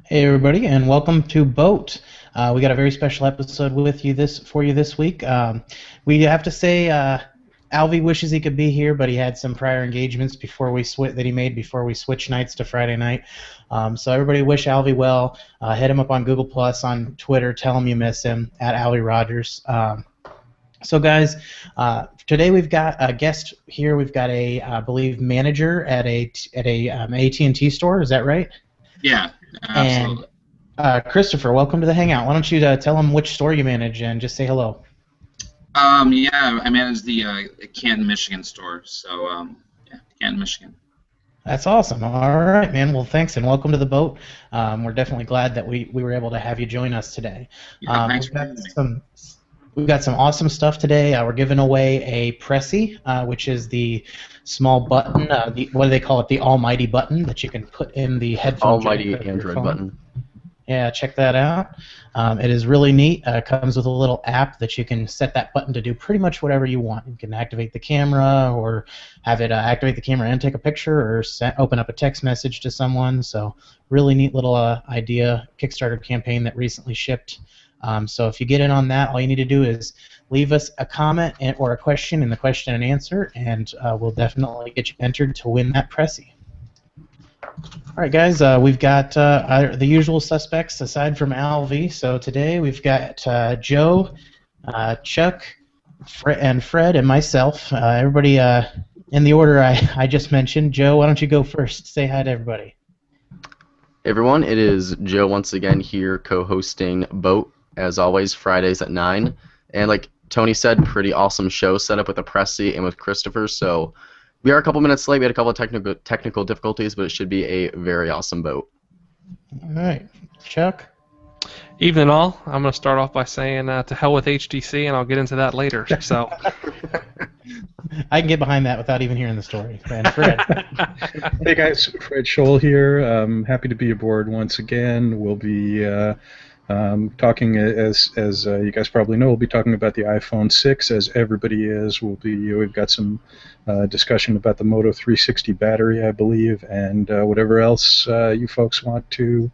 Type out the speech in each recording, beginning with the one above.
Hey everybody, and welcome to BOATT. We got a very special episode with you this week. We have to say, Alvy wishes he could be here, but he had some prior engagements that he made before we switched nights to Friday night. So everybody wish Alvy well. Hit him up on Google Plus, on Twitter. Tell him you miss him at Alvy Rogers. So guys, today we've got a guest here. We've got I believe, manager at a AT&T store. Is that right? Yeah, And absolutely. Christopher, welcome to the Hangout. Why don't you tell them which store you manage and just say hello? Yeah, I manage the Canton, Michigan store. So, yeah, Canton, Michigan. That's awesome. All right, man. Well, thanks and welcome to the boat. We're definitely glad that we were able to have you join us today. Yeah, thanks We've for got having me. some awesome stuff today. We're giving away a Pressy, which is the small button. What do they call it? The almighty button that you can put in the headphone jack Almighty of your Android phone. button. Yeah, check that out. It is really neat. It comes with a little app that you can set that button to do pretty much whatever you want. You can activate the camera, or have it activate the camera and take a picture, or open up a text message to someone. So really neat little idea, Kickstarter campaign that recently shipped. So if you get in on that, all you need to do is leave us a comment or a question in the question and answer, and we'll definitely get you entered to win that Pressy. All right, guys, we've got the usual suspects aside from Alvy. So today we've got Joe, Chuck, and Fred, and myself. Everybody in the order I just mentioned. Joe, why don't you go first? Say hi to everybody. Hey everyone, it is Joe once again here co-hosting BOATT, as always, Fridays at 9. And like Tony said, pretty awesome show set up with the Pressy and with Christopher. So we are a couple minutes late. We had a couple of technical difficulties, but it should be a very awesome BOATT. All right, Chuck. Evening all. I'm going to start off by saying to hell with HTC, and I'll get into that later. So I can get behind that without even hearing the story. And Fred. Hey guys, Fred Scholl here. Happy to be aboard once again. We'll be talking, as you guys probably know, we'll be talking about the iPhone 6, as everybody is. We've got some discussion about the Moto 360 battery, I believe, and whatever else you folks want to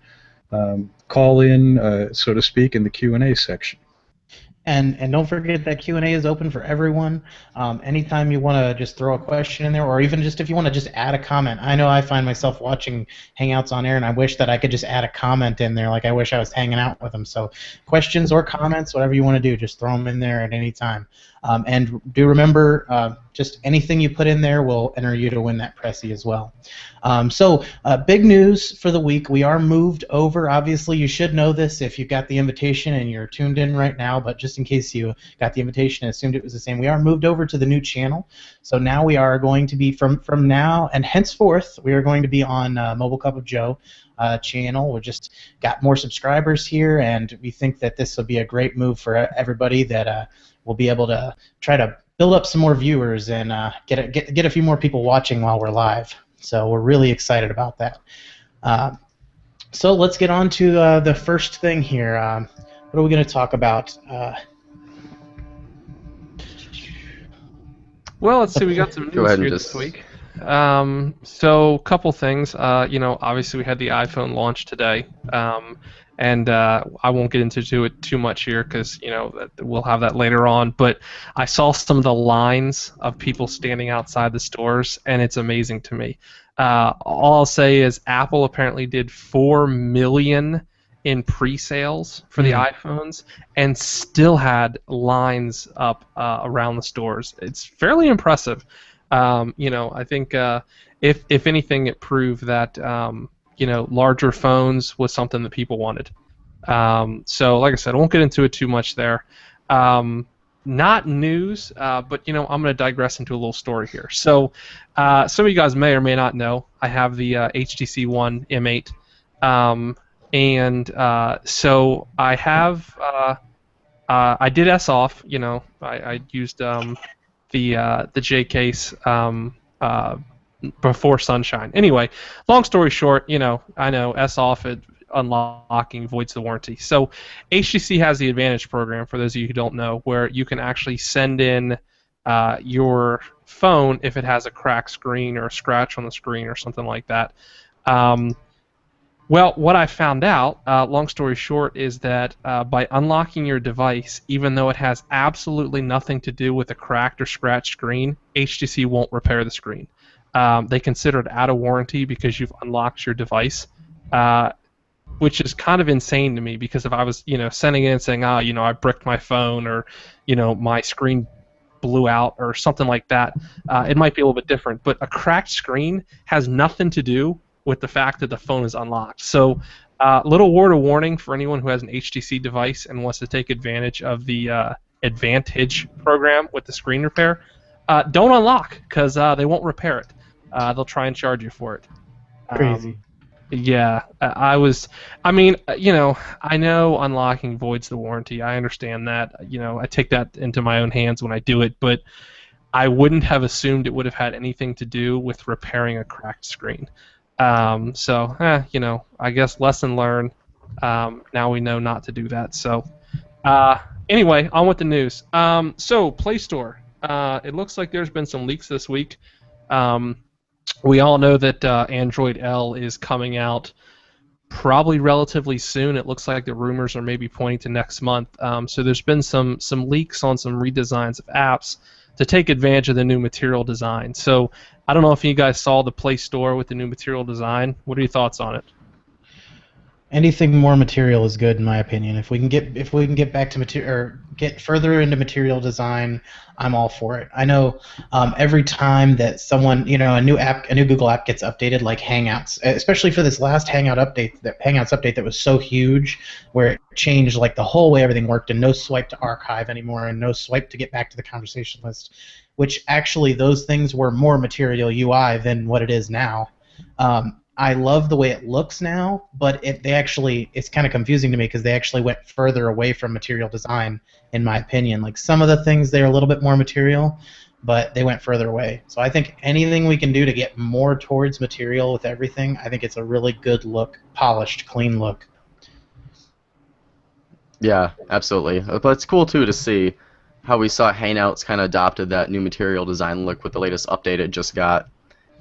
call in, so to speak, in the Q&A section. And don't forget that Q&A is open for everyone. Anytime you want to just throw a question in there, or even just if you want to just add a comment. I know I find myself watching Hangouts on air, and I wish that I could just add a comment in there, like I wish I was hanging out with them. So questions or comments, whatever you want to do, just throw them in there at any time. And do remember, just anything you put in there will enter you to win that Pressy as well. So big news for the week. We are moved over. Obviously, you should know this if you got the invitation and you're tuned in right now, but just in case you got the invitation and assumed it was the same, we are moved over to the new channel. So now we are going to be, from now and henceforth, we are going to be on Mobile Cup of Joe channel. We've just got more subscribers here, and we think that this will be a great move for everybody, that we'll be able to try to build up some more viewers and get a few more people watching while we're live. So we're really excited about that. So let's get on to the first thing here. What are we going to talk about? well, let's see. We got some Go news ahead and here just this week. So couple things. Obviously we had the iPhone launch today. And I won't get into it too much here because we'll have that later on. But I saw some of the lines of people standing outside the stores, and it's amazing to me. All I'll say is Apple apparently did 4 million in pre-sales for the iPhones, and still had lines up around the stores. It's fairly impressive. I think if anything, it proved that. Larger phones was something that people wanted. So, like I said, I won't get into it too much there. Not news, but I'm going to digress into a little story here. So, some of you guys may or may not know, I have the HTC One M8, and so I have. I did S off. I used the J case. Before Sunshine. Anyway, long story short, I know S off it unlocking voids the warranty. So HTC has the Advantage program, for those of you who don't know, where you can actually send in your phone if it has a cracked screen or a scratch on the screen or something like that. Well, what I found out, long story short, is that by unlocking your device, even though it has absolutely nothing to do with a cracked or scratched screen, HTC won't repair the screen. They consider it out of warranty because you've unlocked your device, which is kind of insane to me. Because if I was, sending in saying, I bricked my phone, or, my screen blew out or something like that, it might be a little bit different. But a cracked screen has nothing to do with the fact that the phone is unlocked. So, little word of warning for anyone who has an HTC device and wants to take advantage of the Advantage program with the screen repair. Don't unlock, because they won't repair it. They'll try and charge you for it. Crazy. Yeah, I know unlocking voids the warranty. I understand that. I take that into my own hands when I do it, but I wouldn't have assumed it would have had anything to do with repairing a cracked screen. I guess lesson learned. Now we know not to do that. So, anyway, on with the news. So, Play Store. It looks like there's been some leaks this week. We all know that Android L is coming out probably relatively soon. It looks like the rumors are maybe pointing to next month. So there's been some leaks on some redesigns of apps to take advantage of the new material design. So I don't know if you guys saw the Play Store with the new material design. What are your thoughts on it? Anything more material is good, in my opinion. If we can get back to material, or get further into material design, I'm all for it. I know every time that someone, a new Google app gets updated, like Hangouts, especially for this last Hangouts update that was so huge, where it changed like the whole way everything worked, and no swipe to archive anymore, and no swipe to get back to the conversation list, which actually those things were more material UI than what it is now. I love the way it looks now, but it's kind of confusing to me because they actually went further away from material design, in my opinion. Like some of the things, they're a little bit more material, but they went further away. So I think anything we can do to get more towards material with everything, I think it's a really good look, polished, clean look. Yeah, absolutely. But it's cool too to see how we saw Hangouts kind of adopted that new material design look with the latest update it just got.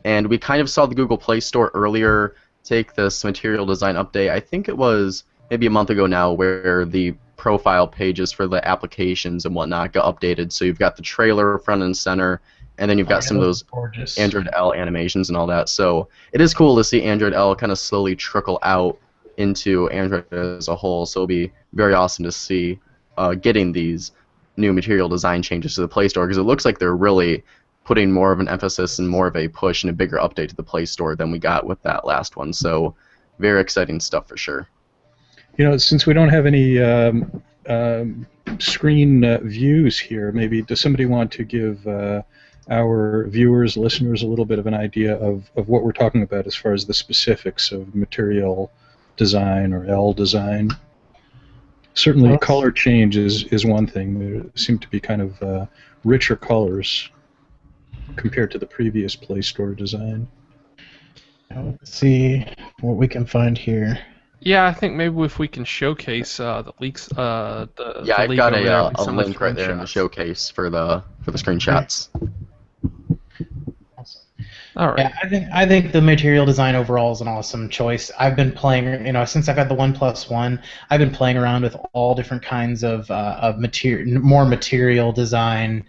And we kind of saw the Google Play Store earlier take this material design update. I think it was maybe a month ago now, where the profile pages for the applications and whatnot got updated. So you've got the trailer front and center, and then you've got some of those gorgeous Android L animations and all that. So it is cool to see Android L kind of slowly trickle out into Android as a whole. So it'll be very awesome to see getting these new material design changes to the Play Store, because it looks like they're really putting more of an emphasis and more of a push and a bigger update to the Play Store than we got with that last one. So very exciting stuff for sure. Since we don't have any screen views here, maybe does somebody want to give our viewers, listeners, a little bit of an idea of what we're talking about as far as the specifics of material design or L design? Certainly color change is one thing. There seem to be kind of richer colors compared to the previous Play Store design. Let's see what we can find here. Yeah, I think maybe if we can showcase the leaks. I've got a link right there in the showcase for the screenshots. All right. Yeah, I think the material design overall is an awesome choice. I've been playing, since I've had the OnePlus One, I've been playing around with all different kinds of more material design,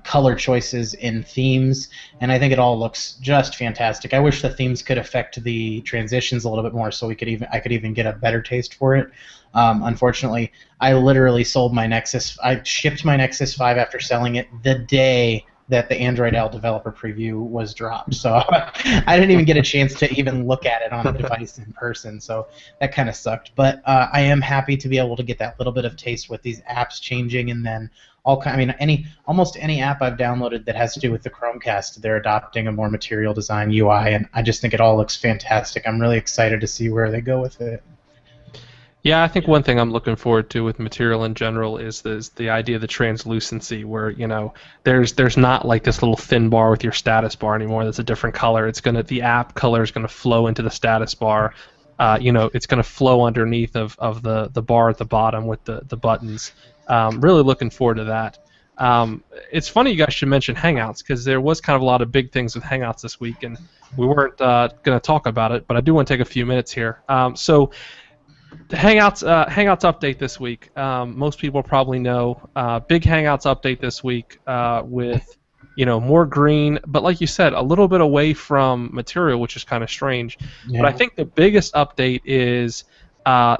color choices in themes, and I think it all looks just fantastic. I wish the themes could affect the transitions a little bit more, so I could even get a better taste for it. Unfortunately, I literally sold my Nexus. I shipped my Nexus 5 after selling it the day that the Android L developer preview was dropped. So I didn't even get a chance to even look at it on a device in person. So that kind of sucked. But I am happy to be able to get that little bit of taste with these apps changing, and then almost any app I've downloaded that has to do with the Chromecast, they're adopting a more material design UI, and I just think it all looks fantastic. I'm really excited to see where they go with it. Yeah, I think one thing I'm looking forward to with material in general is the idea of the translucency, where there's not like this little thin bar with your status bar anymore. That's a different color. The app color is gonna flow into the status bar. It's gonna flow underneath of the bar at the bottom with the buttons. Really looking forward to that. It's funny you guys should mention Hangouts because there was kind of a lot of big things with Hangouts this week, and we weren't going to talk about it, but I do want to take a few minutes here. So the Hangouts update this week. Most people probably know big Hangouts update this week with more green, but like you said, a little bit away from material, which is kind of strange. Yeah. But I think the biggest update is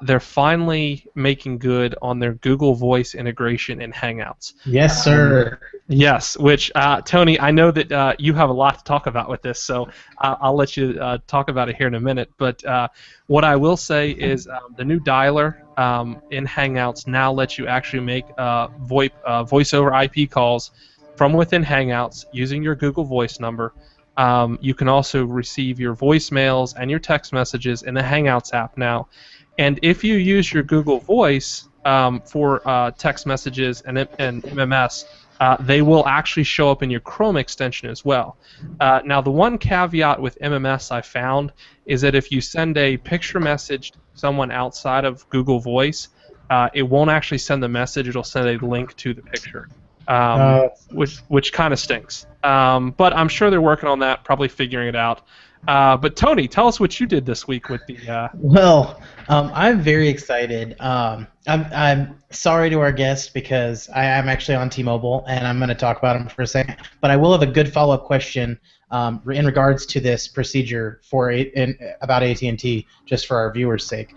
they're finally making good on their Google Voice integration in Hangouts. Yes, sir. Yes, which Tony, I know that you have a lot to talk about with this, so I'll let you talk about it here in a minute. But what I will say is the new dialer in Hangouts now lets you actually make voice over IP calls from within Hangouts using your Google Voice number. You can also receive your voicemails and your text messages in the Hangouts app now. And if you use your Google Voice for text messages and MMS, they will actually show up in your Chrome extension as well. Now, the one caveat with MMS I found is that if you send a picture message to someone outside of Google Voice, it won't actually send the message. It'll send a link to the picture, which kind of stinks. But I'm sure they're working on that, probably figuring it out. But Tony, tell us what you did this week with the. Well, I'm very excited. I'm sorry to our guest because I am actually on T-Mobile and I'm going to talk about him for a second. But I will have a good follow-up question in regards to this procedure about AT&T, just for our viewers' sake.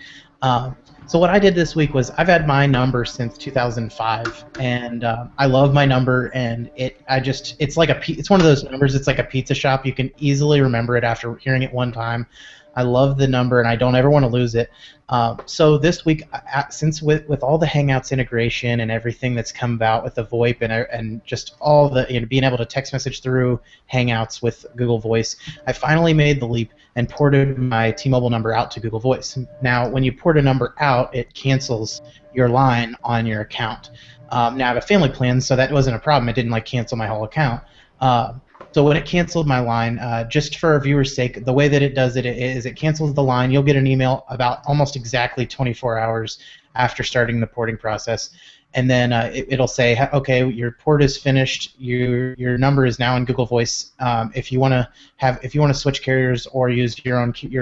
So what I did this week was I've had my number since 2005, and I love my number, and it's one of those numbers. It's like a pizza shop. You can easily remember it after hearing it one time. I love the number, and I don't ever want to lose it. So this week, since with all the Hangouts integration and everything that's come about with the VoIP and just all the being able to text message through Hangouts with Google Voice, I finally made the leap and ported my T-Mobile number out to Google Voice. Now, when you port a number out, it cancels your line on your account. Now I have a family plan, so that wasn't a problem. It didn't cancel my whole account. So when it canceled my line, just for our viewers' sake, the way that it does it is it cancels the line. You'll get an email about almost exactly 24 hours after starting the porting process, and then it'll say, okay, your port is finished. Your number is now in Google Voice. If you want to switch carriers or use your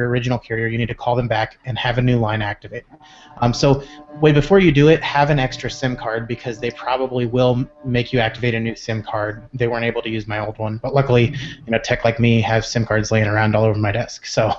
original carrier, you need to call them back and have a new line activate. So way before you do it, have an extra SIM card because they probably will make you activate a new SIM card. They weren't able to use my old one, but luckily, tech like me have SIM cards laying around all over my desk. So,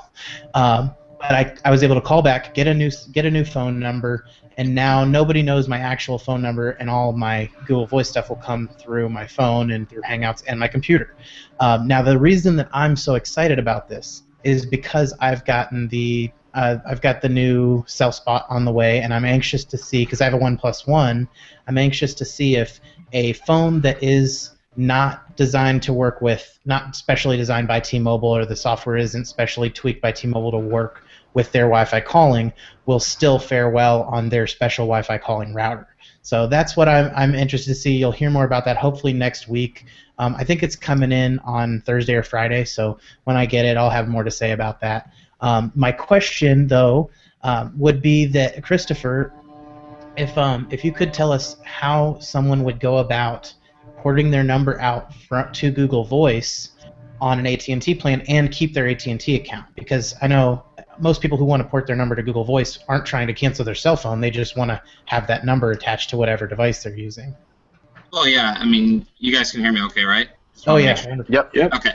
but I was able to call back, get a new phone number, and now nobody knows my actual phone number, and all of my Google Voice stuff will come through my phone and through Hangouts and my computer. Now, the reason that I'm so excited about this is because I've got the new cell spot on the way, and I'm anxious to see, because I have a OnePlus One, I'm anxious to see if a phone that is not designed to work with, not specially designed by T-Mobile, or the software isn't specially tweaked by T-Mobile to work with their Wi-Fi calling, will still fare well on their special Wi-Fi calling router. So that's what I'm interested to see. You'll hear more about that hopefully next week. I think it's coming in on Thursday or Friday, so when I get it, I'll have more to say about that. My question, though, would be that, Christopher, if you could tell us how someone would go about porting their number out to Google Voice on an AT&T plan and keep their AT&T account, because I know most people who want to port their number to Google Voice aren't trying to cancel their cell phone. They just want to have that number attached to whatever device they're using. Well, yeah, I mean, you guys can hear me okay, right? Oh, yeah. Yep. Okay.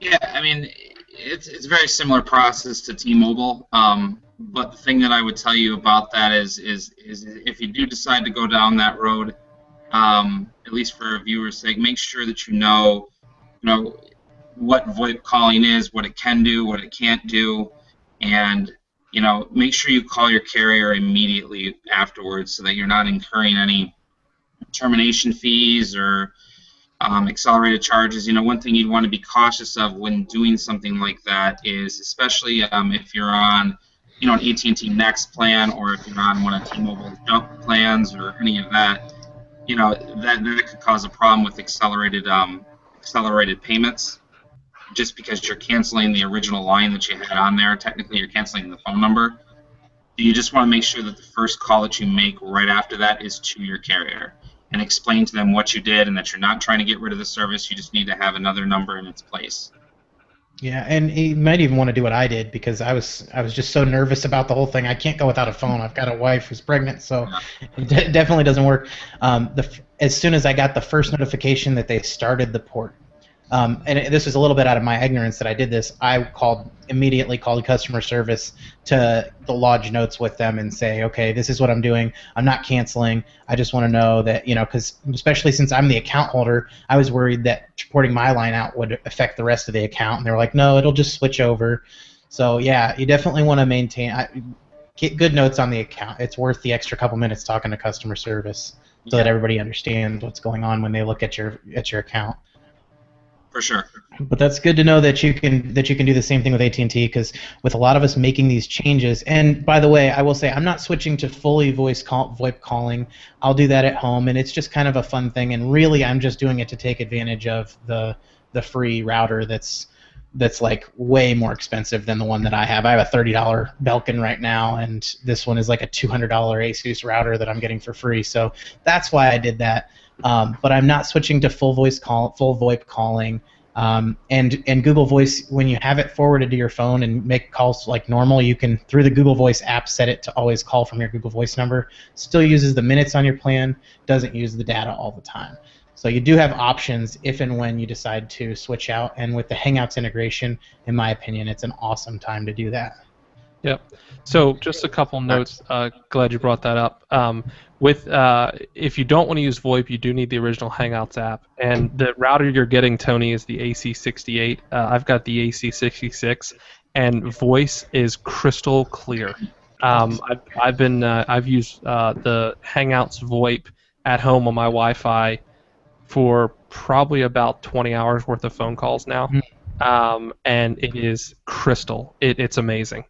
Yeah, I mean, it's a very similar process to T-Mobile, but the thing that I would tell you about that is if you do decide to go down that road, at least for a viewer's sake, make sure that you know what VoIP calling is, what it can do, what it can't do, and make sure you call your carrier immediately afterwards so that you're not incurring any termination fees or accelerated charges. One thing you'd want to be cautious of when doing something like that is, especially if you're on an AT&T Next plan, or if you're on one of T-Mobile's jump plans or any of that, that could cause a problem with accelerated payments, just because you're canceling the original line that you had on there. Technically, you're canceling the phone number. You just want to make sure that the first call that you make right after that is to your carrier. and explain to them what you did and that you're not trying to get rid of the service. You just need to have another number in its place. Yeah, and you might even want to do what I did because I was just so nervous about the whole thing. I can't go without a phone. I've got a wife who's pregnant, so it definitely doesn't work. As soon as I got the first notification that they started the port, this was a little bit out of my ignorance that I did this. I immediately called customer service to lodge notes with them and say, okay, this is what I'm doing. I'm not canceling. I just want to know that, because especially since I'm the account holder, I was worried that porting my line out would affect the rest of the account. And they were like, no, it'll just switch over. So yeah, you definitely want to get good notes on the account. It's worth the extra couple minutes talking to customer service so that everybody understands what's going on when they look at your account. For sure. But that's good to know that you can do the same thing with AT&T, because with a lot of us making these changes, and by the way, I will say I'm not switching to fully VoIP calling. I'll do that at home, and it's just kind of a fun thing. And really, I'm just doing it to take advantage of the free router that's like way more expensive than the one that I have. I have a $30 Belkin right now, and this one is like a $200 Asus router that I'm getting for free. So that's why I did that. But I'm not switching to full VoIP calling. And Google Voice, when you have it forwarded to your phone and make calls like normal, you can, through the Google Voice app, set it to always call from your Google Voice number. Still uses the minutes on your plan, doesn't use the data all the time. So you do have options if and when you decide to switch out. And with the Hangouts integration, in my opinion, it's an awesome time to do that. Yep. So just a couple notes. Glad you brought that up. If you don't want to use VoIP, you do need the original Hangouts app. And the router you're getting, Tony, is the AC68. I've got the AC66, and voice is crystal clear. I've used the Hangouts VoIP at home on my Wi-Fi for probably about 20 hours worth of phone calls now, and it is crystal. It's amazing.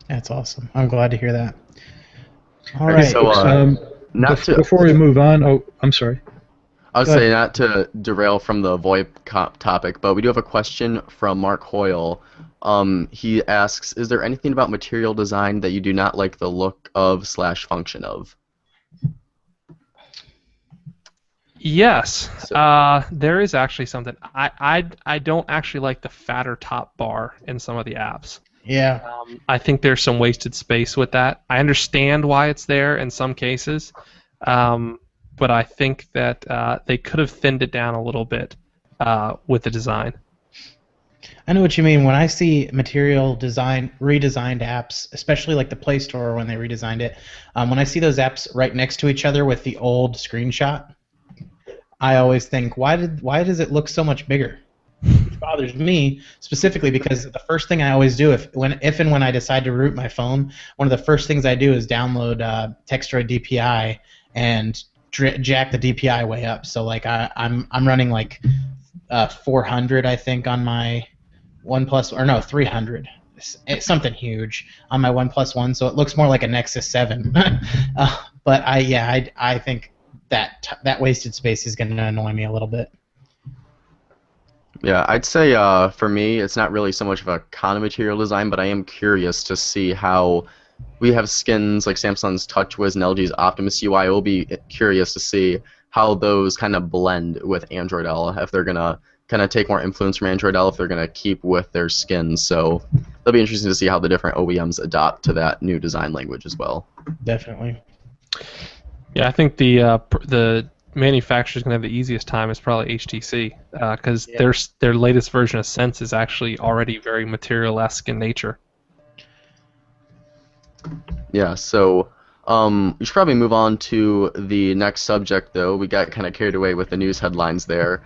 That's awesome. I'm glad to hear that. All right. So, before we move on, I'm sorry. I would say not to derail from the VoIP topic, but we do have a question from Mark Hoyle. He asks, is there anything about material design that you do not like the look of / function of? Yes, there is actually something. I don't actually like the fatter top bar in some of the apps. Yeah. I think there's some wasted space with that. I understand why it's there in some cases, but I think that they could have thinned it down a little bit with the design. I know what you mean. When I see material design, redesigned apps, especially like the Play Store when they redesigned it, when I see those apps right next to each other with the old screenshot, I always think, why does it look so much bigger? Which bothers me specifically because the first thing I always do if and when I decide to root my phone, one of the first things I do is download Textdroid DPI and jack the DPI way up. So like I'm running like 400 I think on my OnePlus, or no, 300. It's something huge on my OnePlus One, so it looks more like a Nexus 7. But I think that wasted space is going to annoy me a little bit. Yeah, I'd say for me, it's not really so much of a kind of material design, but I am curious to see how we have skins like Samsung's TouchWiz and LG's Optimus UI. I will be curious to see how those kind of blend with Android L, if they're going to kind of take more influence from Android L, if they're going to keep with their skins. So it'll be interesting to see how the different OEMs adopt to that new design language as well. Definitely. Yeah, I think the manufacturer's going to have the easiest time is probably HTC, because their latest version of Sense is actually already very material-esque in nature. Yeah, so we should probably move on to the next subject, though. We got kind of carried away with the news headlines there.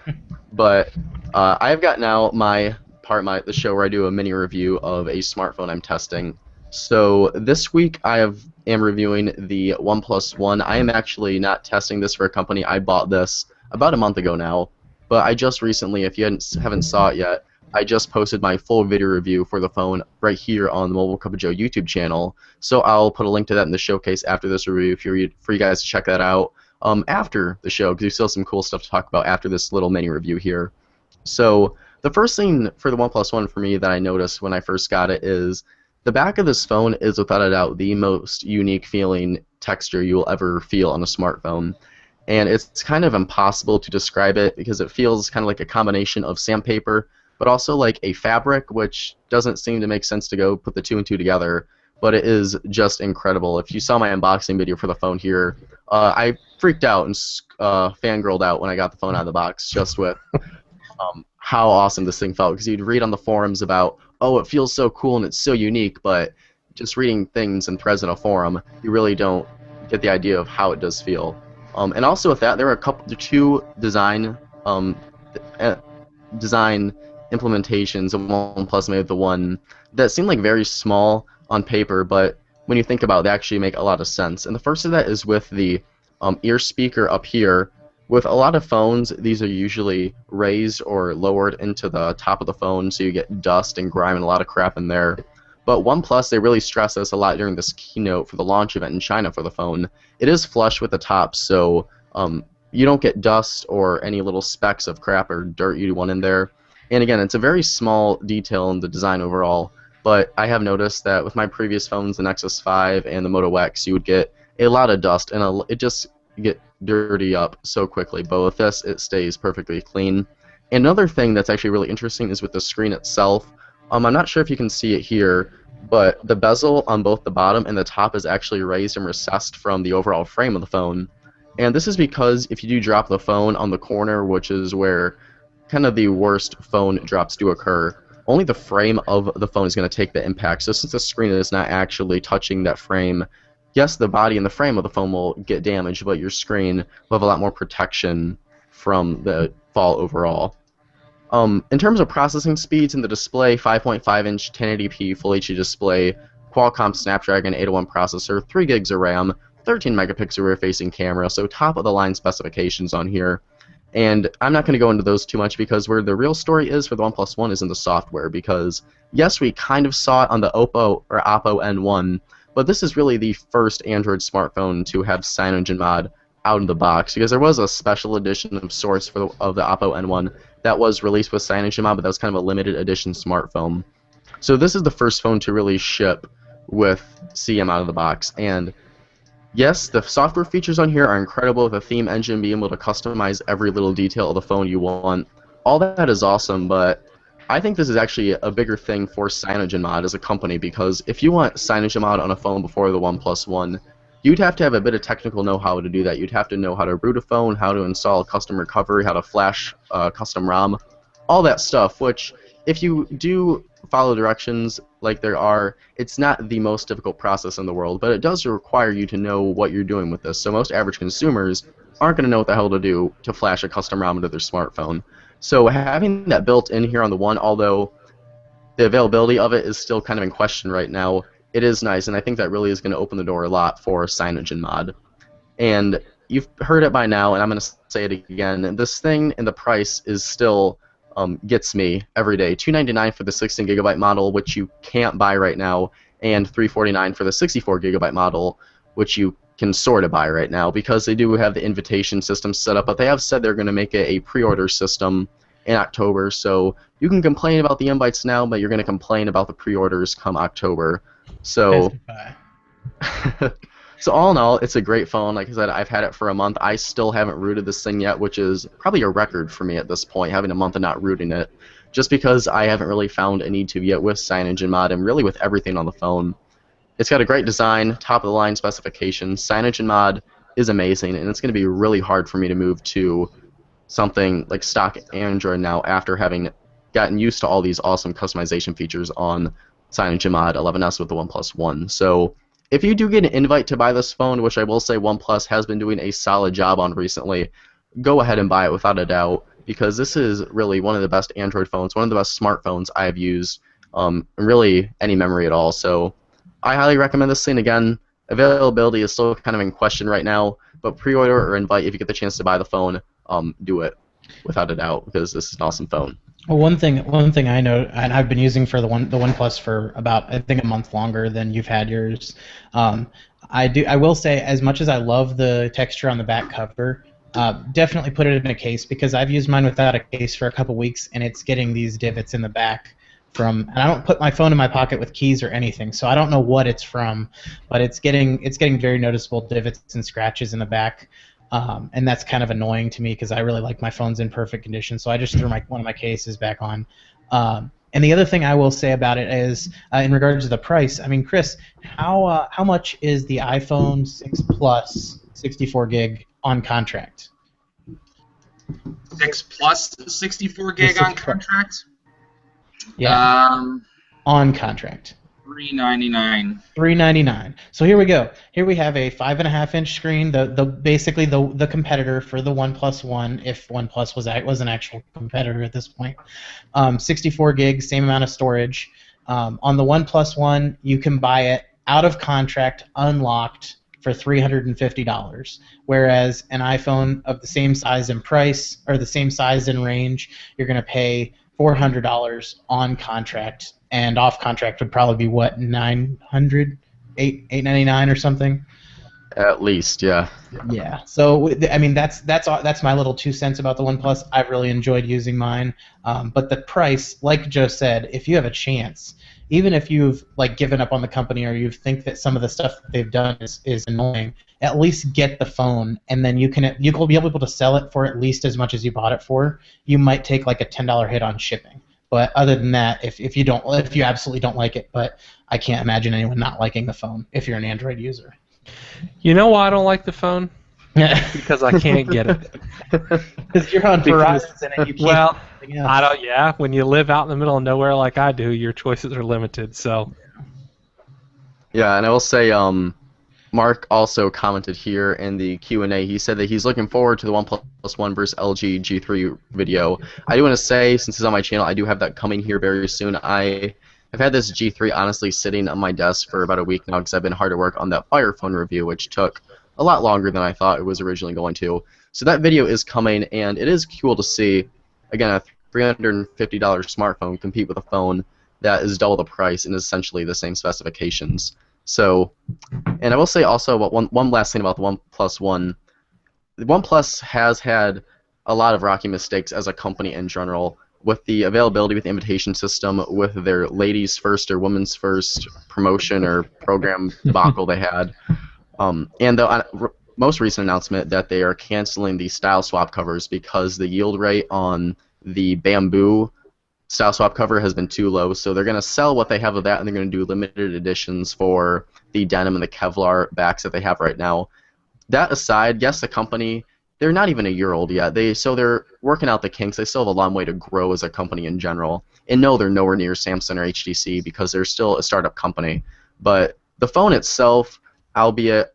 But I've got now the show where I do a mini review of a smartphone I'm testing. So this week I am reviewing the OnePlus One. I am actually not testing this for a company. I bought this about a month ago now, but I just recently, if you haven't saw it yet, I just posted my full video review for the phone right here on the Mobile Cup of Joe YouTube channel. So I'll put a link to that in the showcase after this review for you guys to check that out after the show, because there's still some cool stuff to talk about after this little mini review here. So the first thing for the OnePlus One for me that I noticed when I first got it is the back of this phone is without a doubt the most unique feeling texture you will ever feel on a smartphone. and it's kind of impossible to describe it because it feels kind of like a combination of sandpaper, but also like a fabric, which doesn't seem to make sense to go put the two and two together. But it is just incredible. If you saw my unboxing video for the phone here, I freaked out and fangirled out when I got the phone out of the box, just with how awesome this thing felt. Because you'd read on the forums about, oh, it feels so cool and it's so unique, but just reading things and threads in a forum, you really don't get the idea of how it does feel. And also with that, there were two design design implementations of OnePlus made the one that seemed like very small on paper, but when you think about it, they actually make a lot of sense. And the first of that is with the ear speaker up here. With a lot of phones, these are usually raised or lowered into the top of the phone, so you get dust and grime and a lot of crap in there. But OnePlus, they really stress this a lot during this keynote for the launch event in China for the phone. It is flush with the top, so you don't get dust or any little specks of crap or dirt you want in there. And again, it's a very small detail in the design overall, but I have noticed that with my previous phones, the Nexus 5 and the Moto X, you would get a lot of dust, and it just get dirty up so quickly. But with this, it stays perfectly clean. Another thing that's actually really interesting is with the screen itself. I'm not sure if you can see it here, but the bezel on both the bottom and the top is actually raised and recessed from the overall frame of the phone. And this is because if you do drop the phone on the corner, which is where kind of the worst phone drops do occur, only the frame of the phone is going to take the impact. So since the screen is not actually touching that frame, yes, the body and the frame of the phone will get damaged, but your screen will have a lot more protection from the fall overall. In terms of processing speeds in the display, 5.5-inch 1080p Full HD display, Qualcomm Snapdragon 801 processor, 3 gigs of RAM, 13 megapixel rear-facing camera, so top-of-the-line specifications on here. And I'm not going to go into those too much because where the real story is for the OnePlus One is in the software. Because yes, we kind of saw it on the Oppo N1, but this is really the first Android smartphone to have CyanogenMod out of the box, because there was a special edition of sorts of the Oppo N1 that was released with CyanogenMod, but that was kind of a limited edition smartphone. So this is the first phone to really ship with CM out of the box. And yes, the software features on here are incredible, with the theme engine being able to customize every little detail of the phone you want. All that is awesome, but I think this is actually a bigger thing for CyanogenMod as a company, because if you want CyanogenMod on a phone before the OnePlus One, you'd have to have a bit of technical know-how to do that. You'd have to know how to root a phone, how to install custom recovery, how to flash custom ROM, all that stuff, which if you do follow directions like there are, it's not the most difficult process in the world, but it does require you to know what you're doing with this. So most average consumers aren't going to know what the hell to do to flash a custom ROM into their smartphone. So having that built in here on the One, although the availability of it is still kind of in question right now, it is nice, and I think that really is going to open the door a lot for CyanogenMod. And you've heard it by now, and I'm going to say it again. This thing and the price is still gets me every day. $299 for the 16GB model, which you can't buy right now, and $349 for the 64GB model, which you can sort of buy right now, because they do have the invitation system set up, but they have said they're going to make it a pre-order system in October, so you can complain about the invites now, but you're going to complain about the pre-orders come October. So, so all in all, it's a great phone. Like I said, I've had it for a month. I still haven't rooted this thing yet, which is probably a record for me at this point, having a month and not rooting it, just because I haven't really found a need to yet with CyanogenMod and really with everything on the phone. It's got a great design, top-of-the-line specifications. CyanogenMod is amazing, and it's going to be really hard for me to move to something like stock Android now after having gotten used to all these awesome customization features on CyanogenMod 11S with the OnePlus One. So if you do get an invite to buy this phone, which I will say OnePlus has been doing a solid job on recently, go ahead and buy it without a doubt, because this is really one of the best Android phones, one of the best smartphones I have used, really any memory at all. So I highly recommend this thing. Again, availability is still kind of in question right now, but pre-order or invite if you get the chance to buy the phone, do it without a doubt, because this is an awesome phone. Well, one thing I know, and I've been using for the OnePlus for about, I think, a month longer than you've had yours. I will say, as much as I love the texture on the back cover, definitely put it in a case, because I've used mine without a case for a couple weeks, and it's getting these divots in the back and I don't put my phone in my pocket with keys or anything, so I don't know what it's from, but it's getting very noticeable divots and scratches in the back. and that's kind of annoying to me because I really like my phones in perfect condition. So I just threw one of my cases back on. And the other thing I will say about it is, in regards to the price, I mean, Chris, how much is the iPhone 6 Plus 64 gig on contract? 6 plus 64 gig on contract? Yeah. On contract. $399. $399. So here we go. Here we have a 5.5-inch screen, basically the competitor for the OnePlus One, if OnePlus was an actual competitor at this point. 64 gigs, same amount of storage. On the OnePlus One, you can buy it out of contract, unlocked, for $350, whereas an iPhone of the same size and price, or the same size and range, you're going to pay $400 on contract, and off contract would probably be what, $900, $899 or something. At least, yeah. Yeah. So I mean, that's my little 2 cents about the OnePlus. I've really enjoyed using mine, but the price, like Joe said, if you have a chance, even if you've like given up on the company or you think that some of the stuff that they've done is annoying, at least get the phone, and then you'll be able to sell it for at least as much as you bought it for. You might take like a $10 hit on shipping, but other than that, if you absolutely don't like it, but I can't imagine anyone not liking the phone if you're an Android user. You know why I don't like the phone? Yeah. Because I can't get it. Because you're on Verizon and you can't. Well, I don't. Yeah, when you live out in the middle of nowhere like I do, your choices are limited. So. Yeah, and I will say, Mark also commented here in the Q&A. He said that he's looking forward to the OnePlus One versus LG G3 video. I do want to say, since it's on my channel, I do have that coming here very soon. I've had this G3 honestly sitting on my desk for about a week now because I've been hard at work on that Fire Phone review, which took a lot longer than I thought it was originally going to. So that video is coming, and it is cool to see, again, a $350 smartphone compete with a phone that is double the price and is essentially the same specifications. So, and I will say also one last thing about the OnePlus One. The OnePlus has had a lot of rocky mistakes as a company in general, with the availability with the invitation system, with their ladies first or women's first promotion or program debacle they had, and the most recent announcement that they are canceling the style swap covers because the yield rate on the bamboo style swap cover has been too low. So they're going to sell what they have of that, and they're going to do limited editions for the denim and the Kevlar backs that they have right now. That aside, yes, the company, they're not even a year old yet. So they're working out the kinks. They still have a long way to grow as a company in general. And no, they're nowhere near Samsung or HTC because they're still a startup company. But the phone itself, albeit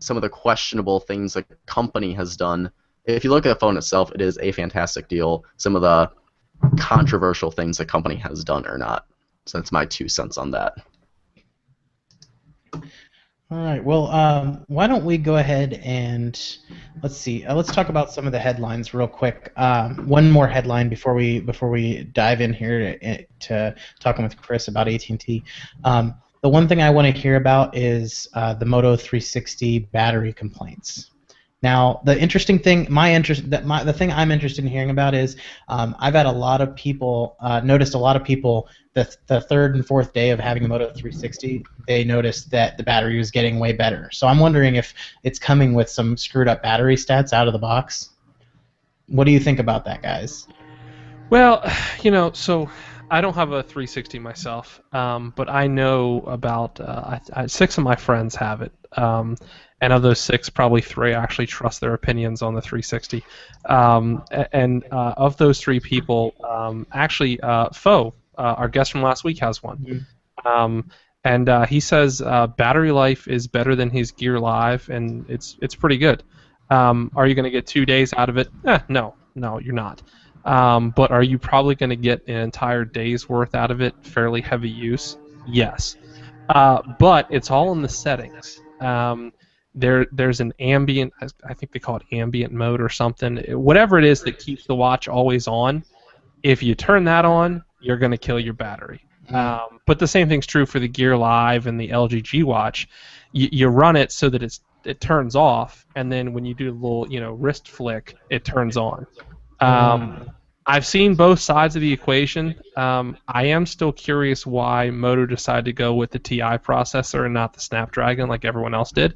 some of the questionable things the company has done, if you look at the phone itself, it is a fantastic deal. Some of the controversial things the company has done or not. So that's my 2 cents on that. All right. Well, why don't we go ahead and let's see. Let's talk about some of the headlines real quick. One more headline before we dive in here to talking with Chris about AT&T. The one thing I want to hear about is the Moto 360 battery complaints. Now, the interesting thing, the thing I'm interested in hearing about is I've had a lot of people noticed a lot of people the third and fourth day of having the Moto 360, they noticed that the battery was getting way better. So I'm wondering if it's coming with some screwed up battery stats out of the box. What do you think about that, guys? Well, so I don't have a 360 myself, but I know about 6 of my friends have it. And of those 6, probably 3 actually trust their opinions on the 360. And of those 3 people, actually, Fo, our guest from last week, has one. And he says battery life is better than his Gear Live, and it's pretty good. Are you going to get 2 days out of it? No, you're not. But are you probably going to get an entire day's worth out of it, fairly heavy use? Yes. But it's all in the settings. There's an ambient, I think they call it ambient mode or something. Whatever it is that keeps the watch always on, if you turn that on, you're going to kill your battery. But the same thing's true for the Gear Live and the LG G Watch. You run it so that it turns off, and then when you do a little wrist flick, it turns on. I've seen both sides of the equation. I am still curious why Moto decided to go with the TI processor and not the Snapdragon like everyone else did.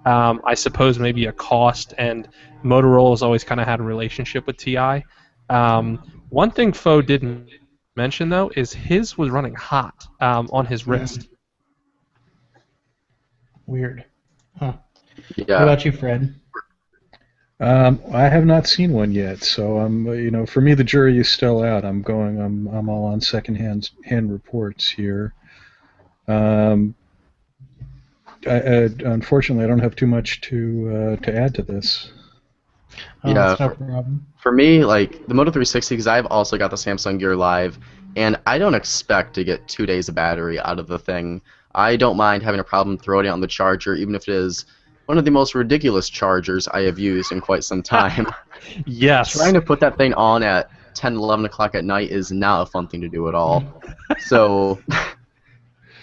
I suppose maybe a cost, and Motorola's always kind of had a relationship with TI. One thing Foe didn't mention though is his was running hot on his wrist. Weird. Huh. What Yeah. about you, Fred? I have not seen one yet, so for me, the jury is still out. I'm all on second-hand reports here. Unfortunately, I don't have too much to add to this. Oh, Yeah, that's no problem. For me, like the Moto 360, because I've also got the Samsung Gear Live, and I don't expect to get 2 days of battery out of the thing. I don't mind having a problem throwing it on the charger, even if it is one of the most ridiculous chargers I have used in quite some time. Yes. Trying to put that thing on at 10, 11 o'clock at night is not a fun thing to do at all. So,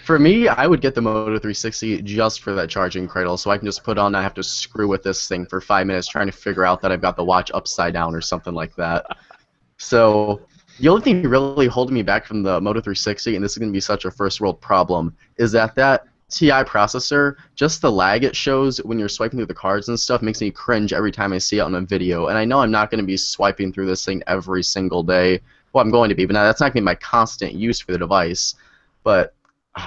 for me, I would get the Moto 360 just for that charging cradle, so I can just put on, I have to screw with this thing for 5 minutes trying to figure out that I've got the watch upside down or something like that. So, the only thing really holding me back from the Moto 360, and this is going to be such a first world problem, is that TI processor, just the lag it shows when you're swiping through the cards and stuff makes me cringe every time I see it on a video, and I know I'm not going to be swiping through this thing every single day. Well, I'm going to be, but that's not going to be my constant use for the device. But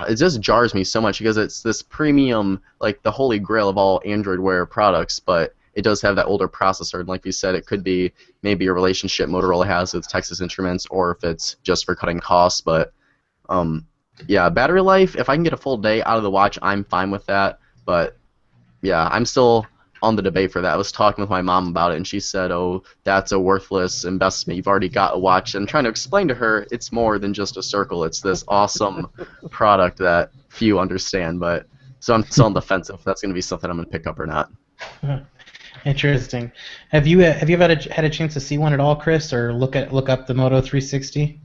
it just jars me so much because it's this premium, like the holy grail of all Android Wear products, but it does have that older processor, and like you said, it could be maybe a relationship Motorola has with Texas Instruments, or if it's just for cutting costs, but yeah, battery life, if I can get a full day out of the watch, I'm fine with that, but yeah, I'm still on the debate for that. I was talking with my mom about it, and she said, oh, that's a worthless investment. You've already got a watch. And I'm trying to explain to her it's more than just a circle. It's this awesome product that few understand. But so I'm still on the fence if that's going to be something I'm going to pick up or not. Interesting. Have you ever had a chance to see one at all, Chris, or look up the Moto 360?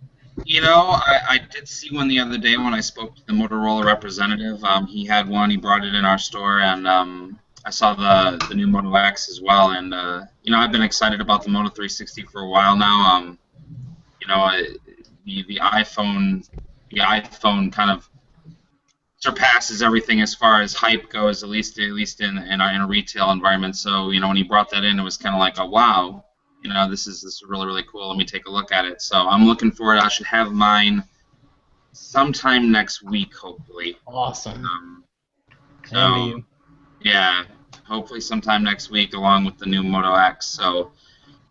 You know, I did see one the other day when I spoke to the Motorola representative. He had one. He brought it in our store, and I saw the new Moto X as well. And you know, I've been excited about the Moto 360 for a while now. You know, the iPhone kind of surpasses everything as far as hype goes, at least in a retail environment. So you know, when he brought that in, it was kind of like, oh wow. You know, this is really, really cool. Let me take a look at it. So I'm looking forward. I should have sometime next week, hopefully. Awesome. So, yeah, hopefully sometime next week along with the new Moto X. So,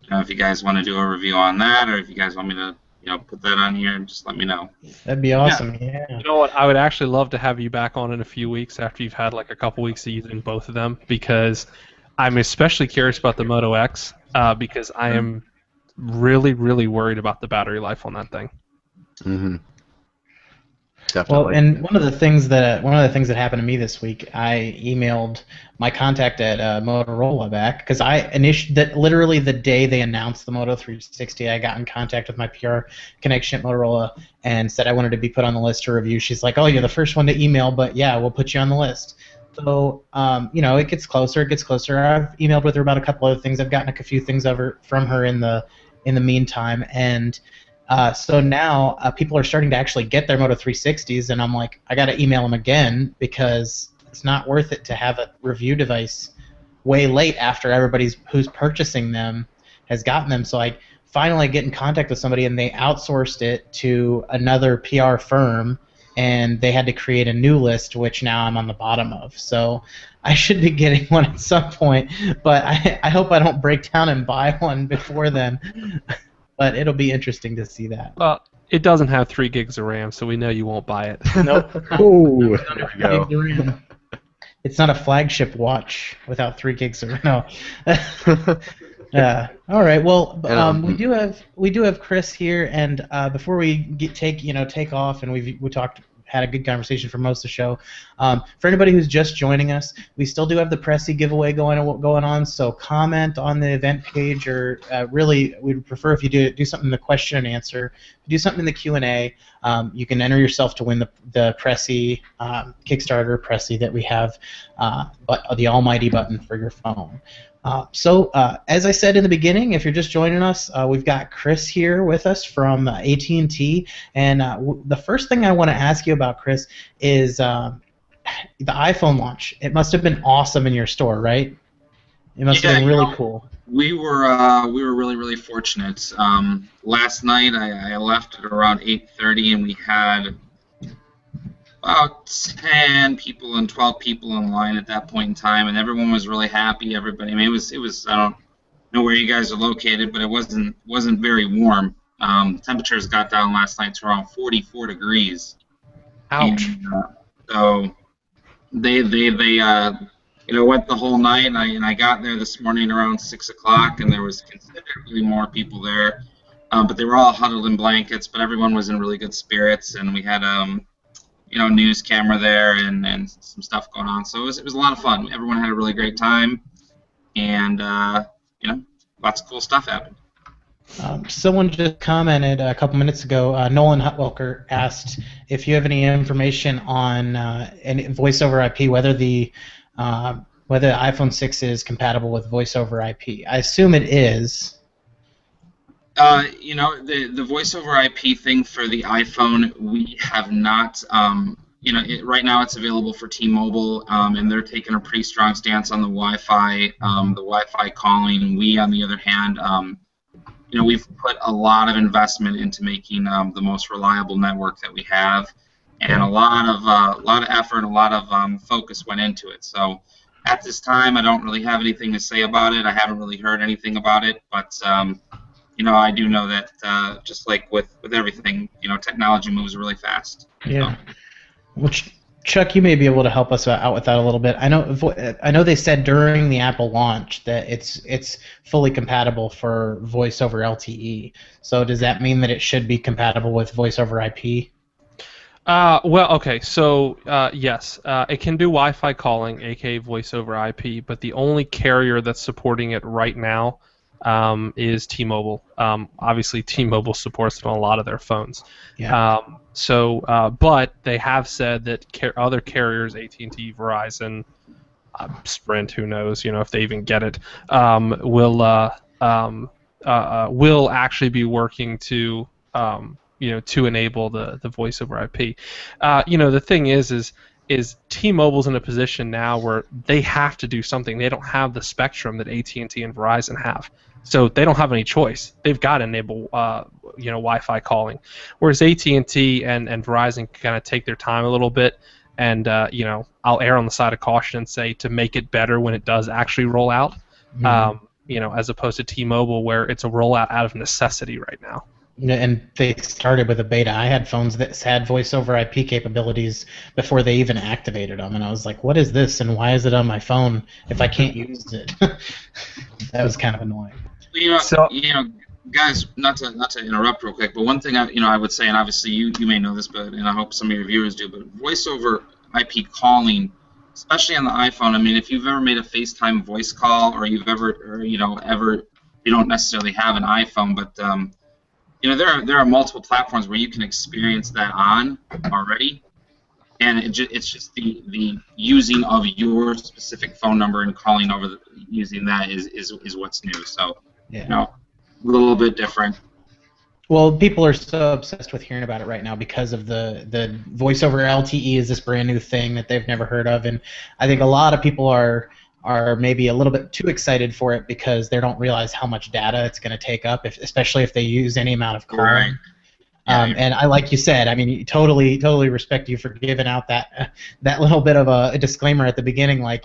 you know, if you guys want to do a review on that, or if you guys want me to, you know, put that on here, just let me know. That'd be awesome. Yeah. You know what? I would actually love to have you back on in a few weeks after you've had like a couple weeks of using both of them, because I'm especially curious about the Moto X. Because I am really, really worried about the battery life on that thing. Mm-hmm. Definitely. Well, and one of the things that happened to me this week, I emailed my contact at Motorola back because literally the day they announced the Moto 360, I got in contact with my PR connection at Motorola and said I wanted to be put on the list to review. She's like, "Oh, you're the first one to email, but yeah, we'll put you on the list." So, you know, it gets closer. I've emailed with her about a couple other things. I've gotten a few things from her in the meantime, and so now people are starting to actually get their Moto 360s, and I'm like, I got to email them again because it's not worth it to have a review device way late after everybody who's purchasing them has gotten them. So I finally get in contact with somebody, and they outsourced it to another PR firm. And they had to create a new list, which now I'm on the bottom of. So I should be getting one at some point, but I hope I don't break down and buy one before then. But it'll be interesting to see that. Well, it doesn't have 3 gigs of RAM, so we know you won't buy it. Nope. Oh, There we go. It's not a flagship watch without 3 gigs of RAM. No. All right. Well, we do have Chris here, and before we take off, and we had a good conversation for most of the show. For anybody who's just joining us, we still do have the Pressy giveaway going on. So comment on the event page, or really, we'd prefer if you do something in the question and answer. Do something in the Q&A. You can enter yourself to win the Pressy Kickstarter Pressy that we have, but the almighty button for your phone. So as I said in the beginning, if you're just joining us, we've got Chris here with us from AT&T, and the first thing I want to ask you about, Chris, is the iPhone launch. It must have been awesome in your store, right? It must have Yeah, been really cool. we were really fortunate. Last night I left at around 8:30, and we had about 10 people and 12 people in line at that point in time, and everyone was really happy. Everybody, I mean, it was. I don't know where you guys are located, but it wasn't very warm. Temperatures got down last night to around 44 degrees. Ouch. And, so they went the whole night, and I got there this morning around 6 o'clock, and there was considerably more people there. But they were all huddled in blankets, but everyone was in really good spirits, and we had news camera there and some stuff going on. So it was a lot of fun. Everyone had a really great time, and lots of cool stuff happened. Someone just commented a couple minutes ago. Nolan Hutwelker asked if you have any information on any voice over IP, whether the iPhone 6 is compatible with voice over IP. I assume it is. The voice over IP thing for the iPhone, we have not. Right now it's available for T-Mobile, and they're taking a pretty strong stance on the Wi-Fi calling. We, on the other hand, we've put a lot of investment into making the most reliable network that we have, and a lot of effort and a lot of focus went into it. So at this time, I don't really have anything to say about it. I haven't really heard anything about it, but I do know that just like with everything, technology moves really fast. Yeah. So. Well, Chuck, you may be able to help us out with that a little bit. I know they said during the Apple launch that it's fully compatible for voice over LTE. So does that mean that it should be compatible with voice over IP? Well, okay. So yes, it can do Wi-Fi calling, aka voice over IP, but the only carrier that's supporting it right now is T-Mobile. Obviously, T-Mobile supports it on a lot of their phones. Yeah. But they have said that other carriers, AT&T, Verizon, Sprint, who knows, if they even get it, will actually be working to enable the voice over IP. The thing is T-Mobile's in a position now where they have to do something. They don't have the spectrum that AT&T and Verizon have. So they don't have any choice. They've got to enable, Wi-Fi calling, whereas AT&T and Verizon kind of take their time a little bit. And I'll err on the side of caution and say to make it better when it does actually roll out. Mm-hmm. As opposed to T-Mobile, where it's a rollout out of necessity right now. And they started with a beta. I had phones that had voice over IP capabilities before they even activated them, and I was like, "What is this? And why is it on my phone if I can't use it?" That was kind of annoying. Guys, not to interrupt real quick, but one thing I would say, and obviously you may know this, but and I hope some of your viewers do, but voice over IP calling, especially on the iPhone. I mean, if you've ever made a FaceTime voice call, or you don't necessarily have an iPhone, but there are multiple platforms where you can experience that on already, and it's just the using of your specific phone number and calling over using that is what's new. So a little bit different. Well, people are so obsessed with hearing about it right now because of the voice over LTE is this brand new thing that they've never heard of, and I think a lot of people are maybe a little bit too excited for it because they don't realize how much data it's going to take up, especially if they use any amount of calling. Right. And I, like you said, I mean, totally respect you for giving out that little bit of a disclaimer at the beginning, like,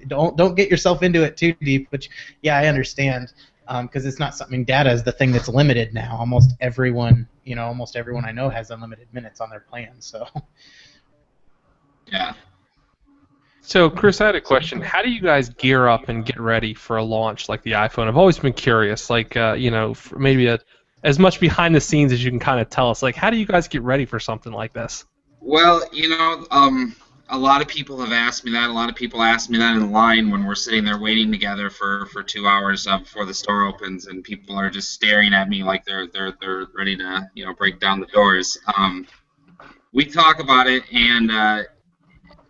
don't get yourself into it too deep. But I understand because it's not something. Data is the thing that's limited now. Almost everyone I know has unlimited minutes on their plan. So. Yeah. So, Chris, I had a question. How do you guys gear up and get ready for a launch like the iPhone? I've always been curious, maybe as much behind the scenes as you can kind of tell us. Like, how do you guys get ready for something like this? Well, a lot of people have asked me that. A lot of people ask me that in line when we're sitting there waiting together for 2 hours before the store opens, and people are just staring at me like they're ready to break down the doors. We talk about it, and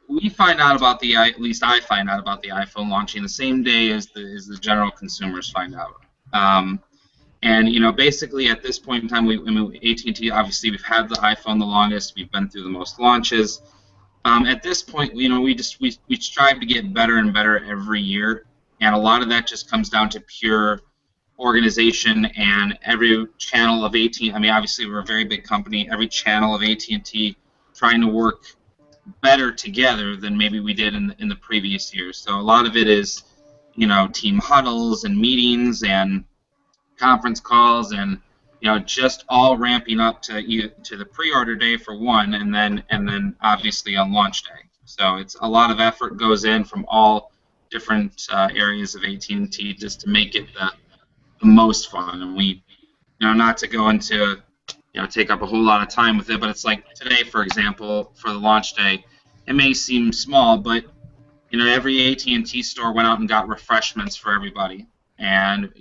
we find out about at least I find out about the iPhone launching the same day as the general consumers find out. And basically at this point in time, AT&T, obviously we've had the iPhone the longest. We've been through the most launches. At this point, we strive to get better and better every year, and a lot of that just comes down to pure organization and every channel of AT&T. I mean, obviously we're a very big company. Every channel of AT&T trying to work better together than maybe we did in the previous years. So a lot of it is, team huddles and meetings and conference calls and just all ramping up to the pre-order day for one, and then obviously on launch day. So it's a lot of effort goes in from all different areas of AT&T just to make it the most fun. And we, not to go into take up a whole lot of time with it, but it's like today, for example, for the launch day, it may seem small, but every AT&T store went out and got refreshments for everybody. And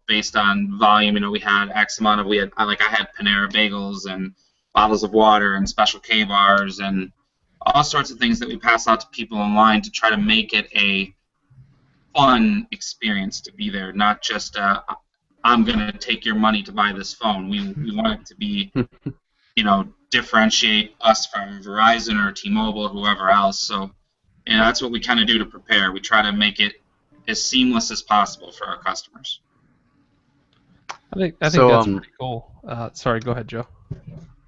based on volume, we had X amount of I had Panera bagels and bottles of water and special K bars and all sorts of things that we pass out to people in line to try to make it a fun experience to be there, not just I'm going to take your money to buy this phone. We want it to be, differentiate us from Verizon or T-Mobile or whoever else. So, that's what we kind of do to prepare. We try to make it as seamless as possible for our customers. I think that's pretty cool. Sorry, go ahead, Joe.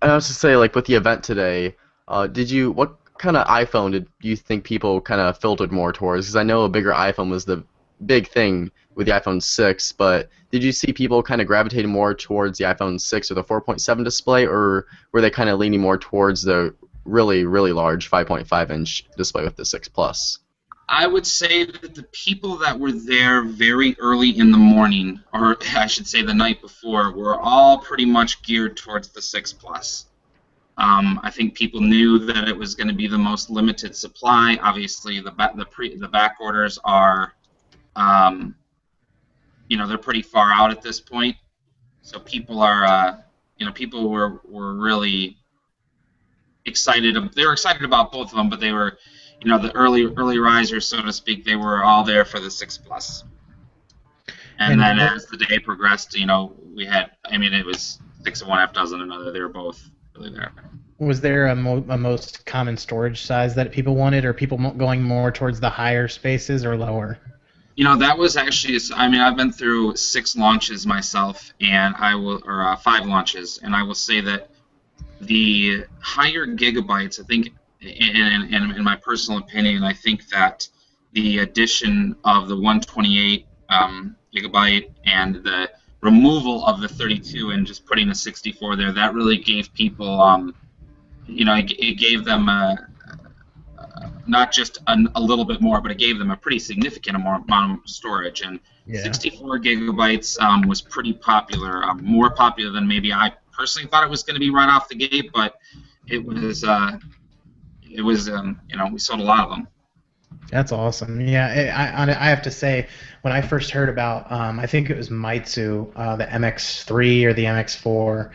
I was to say, like with the event today, what kind of iPhone did you think people kind of filtered more towards? Because I know a bigger iPhone was the big thing with the iPhone 6, but did you see people kind of gravitating more towards the iPhone 6 or the 4.7 display, or were they kind of leaning more towards the really, really large 5.5-inch display with the 6 Plus? I would say that the people that were there very early in the morning, or I should say the night before, were all pretty much geared towards the 6 Plus. I think people knew that it was going to be the most limited supply. Obviously, the back orders are, they're pretty far out at this point. So people are, people were really excited. They were excited about both of them, but they were, the early risers, so to speak, they were all there for the 6 Plus. And then as the day progressed, we had, it was 6 of one, half dozen another. They were both really there. Was there a most common storage size that people wanted, or people going more towards the higher spaces or lower? That was actually, I've been through 6 launches myself, and 5 launches, and I will say that the higher gigabytes, I think, in my personal opinion, I think that the addition of the 128 gigabyte and the removal of the 32 and just putting a 64 there, that really gave people, it gave them not just a little bit more, but it gave them a pretty significant amount of storage. And 64 gigabytes was pretty popular, more popular than maybe I personally thought it was going to be right off the gate, but it was, we sold a lot of them. That's awesome. Yeah, I have to say, when I first heard about, I think it was Meizu, the MX3 or the MX4,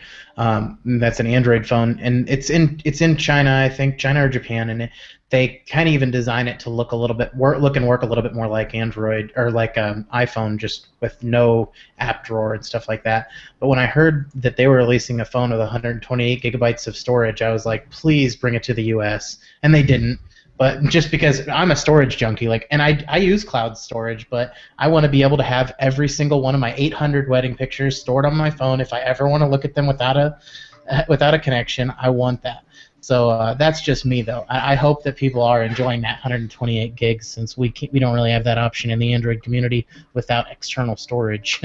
that's an Android phone, and it's in China, I think, China or Japan, and they kind of even design it to look a little bit work a little bit more like Android or like iPhone, just with no app drawer and stuff like that. But when I heard that they were releasing a phone with 128 gigabytes of storage, I was like, please bring it to the U.S. And they didn't. But just because I'm a storage junkie, and I use cloud storage, but I want to be able to have every single one of my 800 wedding pictures stored on my phone. If I ever want to look at them without a connection, I want that. So that's just me, though. I hope that people are enjoying that 128 gigs, since we don't really have that option in the Android community without external storage.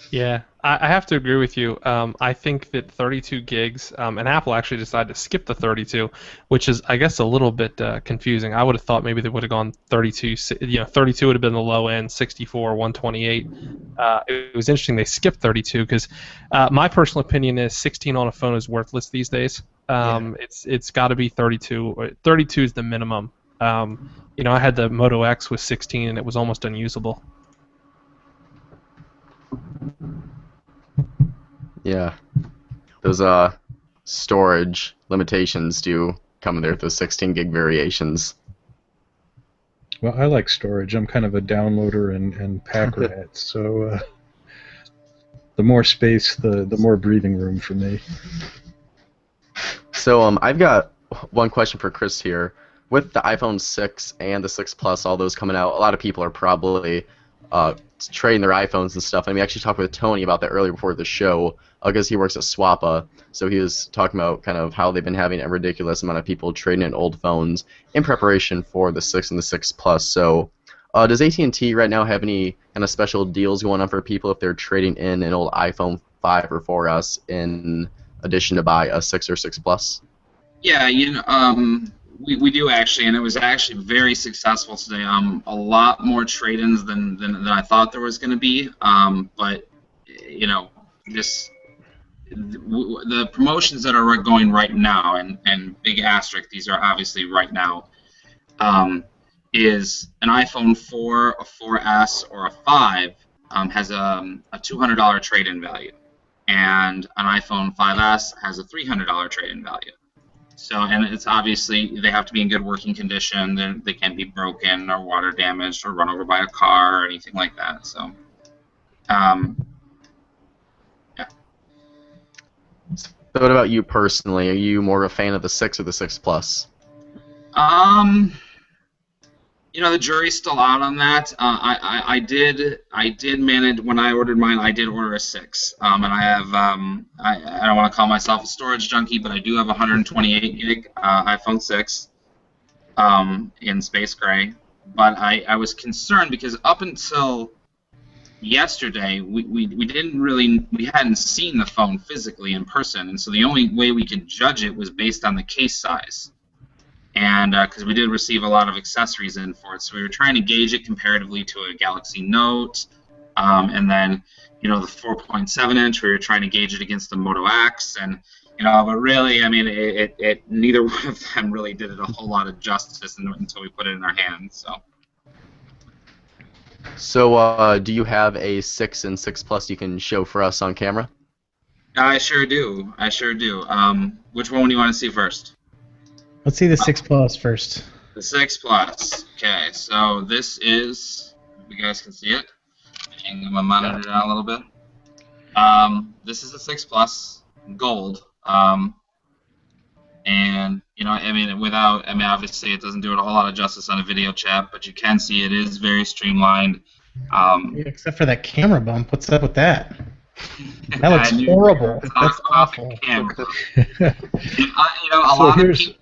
Yeah, I have to agree with you. I think that 32 gigs, and Apple actually decided to skip the 32, which is, I guess, a little bit confusing. I would have thought maybe they would have gone 32. 32 would have been the low end, 64, 128. It was interesting they skipped 32 because my personal opinion is 16 on a phone is worthless these days. It's got to be 32. 32 is the minimum. I had the Moto X with 16, and it was almost unusable. Yeah, those storage limitations do come in there with those 16 gig variations. Well, I like storage. I'm kind of a downloader and pack rat, so the more space, the more breathing room for me. So I've got one question for Chris here. with the iPhone 6 and the 6 Plus, all those coming out, a lot of people are probably trading their iPhones and stuff. And we actually talked with Tony about that earlier before the show, because he works at Swappa. So he was talking about kind of how they've been having a ridiculous amount of people trading in old phones in preparation for the 6 and the 6 Plus. So does AT&T right now have any kind of special deals going on for people if they're trading in an old iPhone 5 or 4S in addition to buy a 6 or 6 Plus? Yeah, we do actually, and it was actually very successful today. A lot more trade-ins than I thought there was going to be. But the promotions that are going right now, and big asterisk, these are obviously right now, is an iPhone 4, a 4S, or a 5 has a $200 trade-in value, and an iPhone 5S has a $300 trade-in value. So, and it's obviously they have to be in good working condition. They can't be broken or water damaged or run over by a car or anything like that. So, yeah. So what about you personally? Are you more of a fan of the 6 or the 6 Plus? The jury's still out on that. I did manage when I ordered mine. I did order a 6, and I have I don't want to call myself a storage junkie, but I do have a 128 gig iPhone 6 in space gray. But I was concerned because up until yesterday we hadn't seen the phone physically in person, and so the only way we could judge it was based on the case size. And because we did receive a lot of accessories in for it, so we were trying to gauge it comparatively to a Galaxy Note, and then the 4.7-inch, we were trying to gauge it against the Moto X, and but really, I mean, it neither one of them really did it a whole lot of justice until we put it in our hands. So do you have a 6 and 6 Plus you can show for us on camera? I sure do. Which one do you want to see first? Let's see the 6 Plus first. The 6 Plus. Okay, so this is, you guys can see it. Hang my monitor down a little bit. This is the 6 Plus gold. And obviously it doesn't do it a whole lot of justice on a video chat, but you can see it is very streamlined. Except for that camera bump. What's up with that? That looks horrible. That's awful. A lot of people.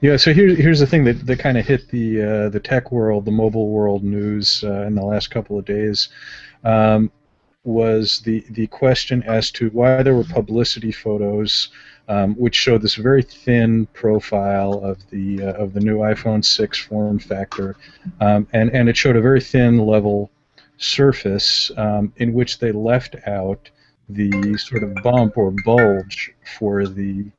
Yeah, so here's the thing that kind of hit the tech world, the mobile world news in the last couple of days, was the question as to why there were publicity photos which showed this very thin profile of the new iPhone 6 form factor, and it showed a very thin level surface in which they left out the sort of bump or bulge for the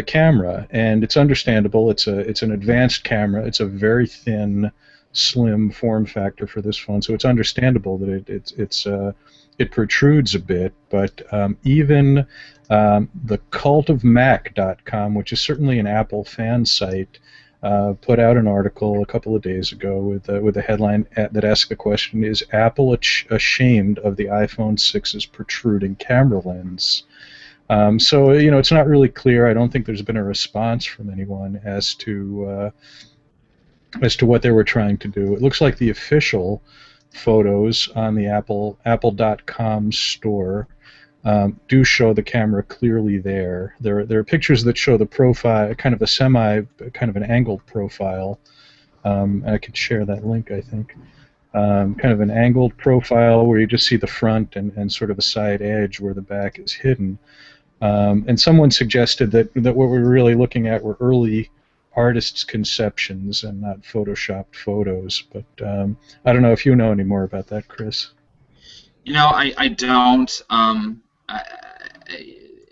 camera, and it's understandable. It's an advanced camera. It's a very thin, slim form factor for this phone, so it's understandable that it protrudes a bit. But even the cultofmac.com, which is certainly an Apple fan site, put out an article a couple of days ago with a headline that asked the question: is Apple ashamed of the iPhone 6's protruding camera lens? So it's not really clear. I don't think there's been a response from anyone as to what they were trying to do. It looks like the official photos on the Apple.com store do show the camera clearly there. There are pictures that show the profile, kind of an angled profile. I could share that link, I think. Kind of an angled profile where you just see the front and sort of a side edge where the back is hidden. And someone suggested that what we're really looking at were early artists' conceptions and not photoshopped photos. But I don't know if you know any more about that, Chris. I don't.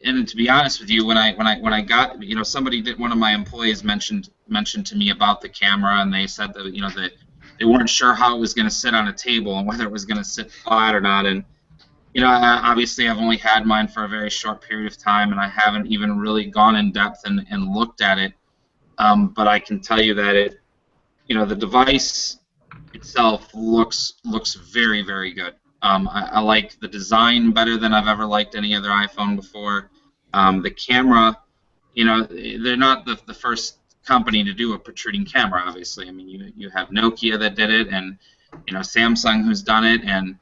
And to be honest with you, when I got, one of my employees mentioned to me about the camera, and they said that that they weren't sure how it was going to sit on a table and whether it was going to sit flat or not. And obviously I've only had mine for a very short period of time, and I haven't even really gone in depth and looked at it. But I can tell you that the device itself looks very, very good. I like the design better than I've ever liked any other iPhone before. The camera they're not the first company to do a protruding camera. Obviously, I mean, you have Nokia that did it, and Samsung who's done it, and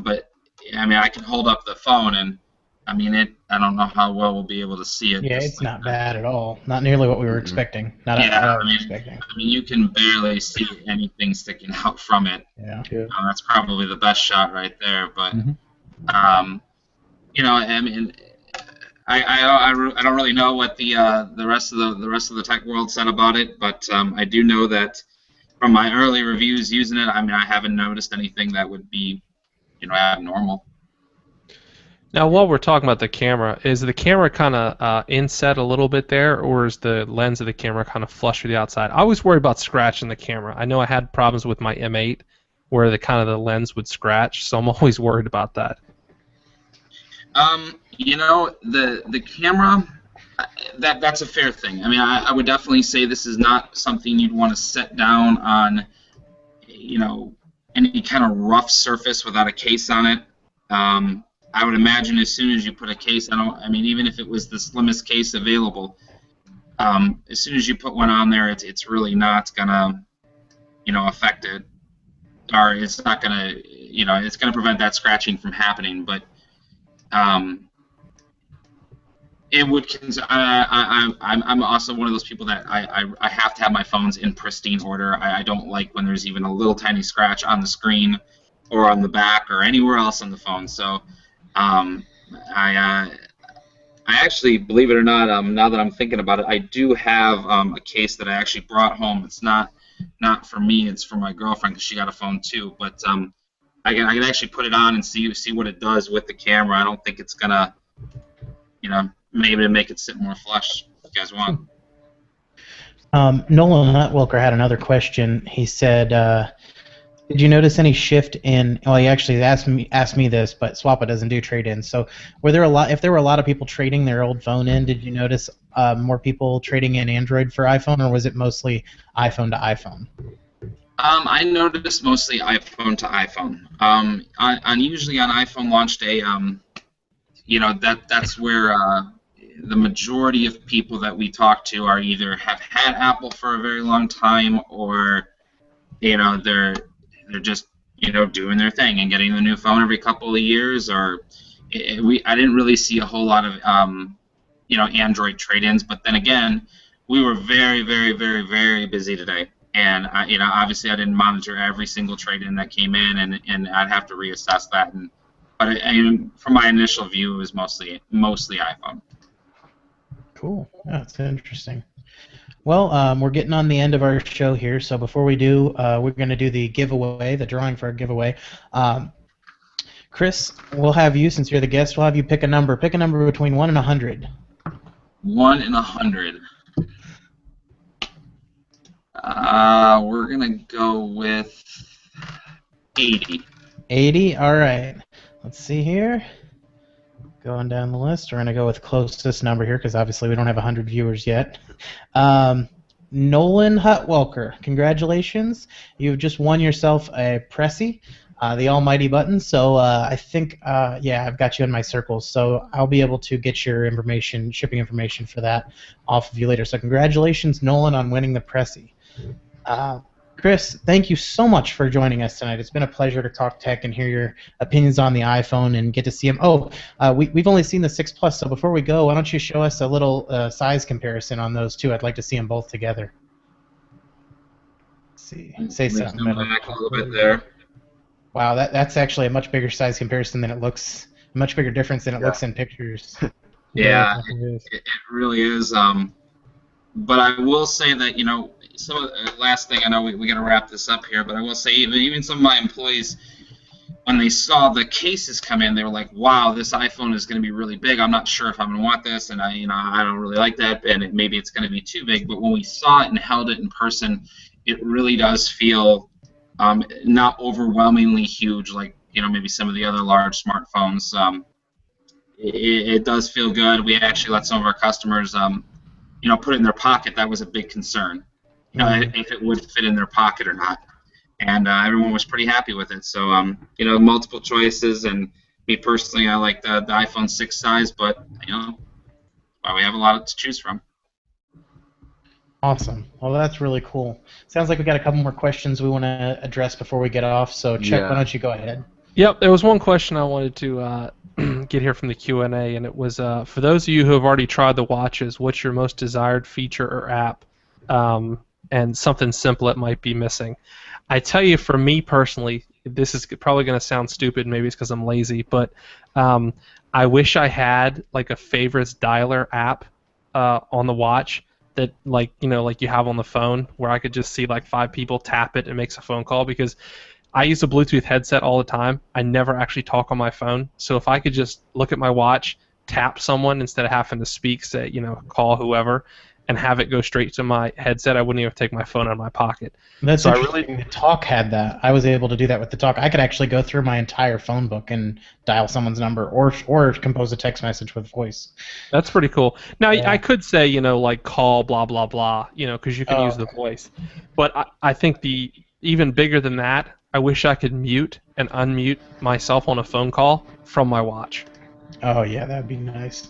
but I mean, I can hold up the phone, and I mean, I don't know how well we'll be able to see it. Yeah, it's not bad at all. Not nearly what we were expecting. Not at all expecting. I mean, you can barely see anything sticking out from it. Yeah. That's probably the best shot right there. But I mean, I don't really know what the rest of the tech world said about it, but I do know that from my early reviews using it, I mean, I haven't noticed anything that would be abnormal. Now, while we're talking about the camera, is the camera kind of inset a little bit there, or is the lens of the camera kind of flush with the outside? I always worry about scratching the camera. I know I had problems with my M8 where the lens would scratch, so I'm always worried about that. The camera, that's a fair thing. I mean, I would definitely say this is not something you'd want to set down on, any kind of rough surface without a case on it. I would imagine as soon as you put a case, I mean, even if it was the slimmest case available, as soon as you put one on there, it's really not gonna, affect it, or it's not gonna, it's gonna prevent that scratching from happening. But it would. I'm also one of those people that I have to have my phones in pristine order. I don't like when there's even a little tiny scratch on the screen or on the back or anywhere else on the phone. So. I actually, believe it or not, now that I'm thinking about it, I do have a case that I actually brought home. It's not for me; it's for my girlfriend because she got a phone too. But I can actually put it on and see what it does with the camera. I don't think it's gonna, maybe make it sit more flush. If you guys want. Nolan Hutwelker had another question. He said. Did you notice any shift in? Well, he actually asked me this, but Swappa doesn't do trade-ins. So, if there were a lot of people trading their old phone in, did you notice more people trading in Android for iPhone, or was it mostly iPhone to iPhone? I noticed mostly iPhone to iPhone. Usually on iPhone launch day, that's where the majority of people that we talk to are either have had Apple for a very long time, or they're just doing their thing and getting the new phone every couple of years. Or I didn't really see a whole lot of Android trade-ins. But then again, we were very, very, very, very busy today, and obviously I didn't monitor every single trade-in that came in, and I'd have to reassess that. But from my initial view, it was mostly iPhone. Cool. Yeah, that's interesting. Well, we're getting on the end of our show here, so before we do, we're going to do the giveaway, the drawing for a giveaway. Chris, we'll have you, since you're the guest, we'll have you pick a number. Pick a number between 1 and 100. 1 and 100. We're going to go with 80. 80? All right. Let's see here. Going down the list, we're going to go with closest number here because obviously we don't have 100 viewers yet. Nolan Hutwelker, congratulations. You've just won yourself a Pressy, the almighty button. So I think, yeah, I've got you in my circles. So I'll be able to get your information, shipping information for that off of you later. So congratulations, Nolan, on winning the Pressy. Chris, thank you so much for joining us tonight. It's been a pleasure to talk tech and hear your opinions on the iPhone and get to see them. Oh, we've only seen the 6 Plus, so before we go, why don't you show us a little size comparison on those two? I'd like to see them both together. Let's see. Say something. Back a little bit there. Wow, that's actually a much bigger size comparison than it looks. A much bigger difference than it looks in pictures. Yeah, it really is. But I will say that, some of the last thing, I know we got to wrap this up here, but I will say even some of my employees, when they saw the cases come in, they were like, wow, this iPhone is going to be really big. I'm not sure if I'm going to want this, and I don't really like that, and maybe it's going to be too big. But when we saw it and held it in person, it really does feel not overwhelmingly huge like, maybe some of the other large smartphones. It does feel good. We actually let some of our customers put it in their pocket. That was a big concern, if it would fit in their pocket or not. And everyone was pretty happy with it. So, multiple choices. And me personally, I like the iPhone 6 size, but, why we have a lot to choose from. Awesome. Well, that's really cool. Sounds like we got a couple more questions we want to address before we get off. So, Chuck, why don't you go ahead? Yep, there was one question I wanted to get here from the Q&A, and it was, for those of you who have already tried the watches, what's your most desired feature or app, and something simple it might be missing? I tell you, for me personally, this is probably going to sound stupid, maybe it's because I'm lazy, but I wish I had like a favorites dialer app on the watch that like you have on the phone, where I could just see like 5 people tap it and makes a phone call, because I use a Bluetooth headset all the time. I never actually talk on my phone. So if I could just look at my watch, tap someone instead of having to speak, say, call whoever, and have it go straight to my headset, I wouldn't even take my phone out of my pocket. That's interesting. The Talk had that. I was able to do that with the Talk. I could actually go through my entire phone book and dial someone's number, or compose a text message with voice. That's pretty cool. Now, I could say, like call blah, blah, blah, because you can use the voice. But I think even bigger than that, I wish I could mute and unmute myself on a phone call from my watch. Oh, yeah, that'd be nice.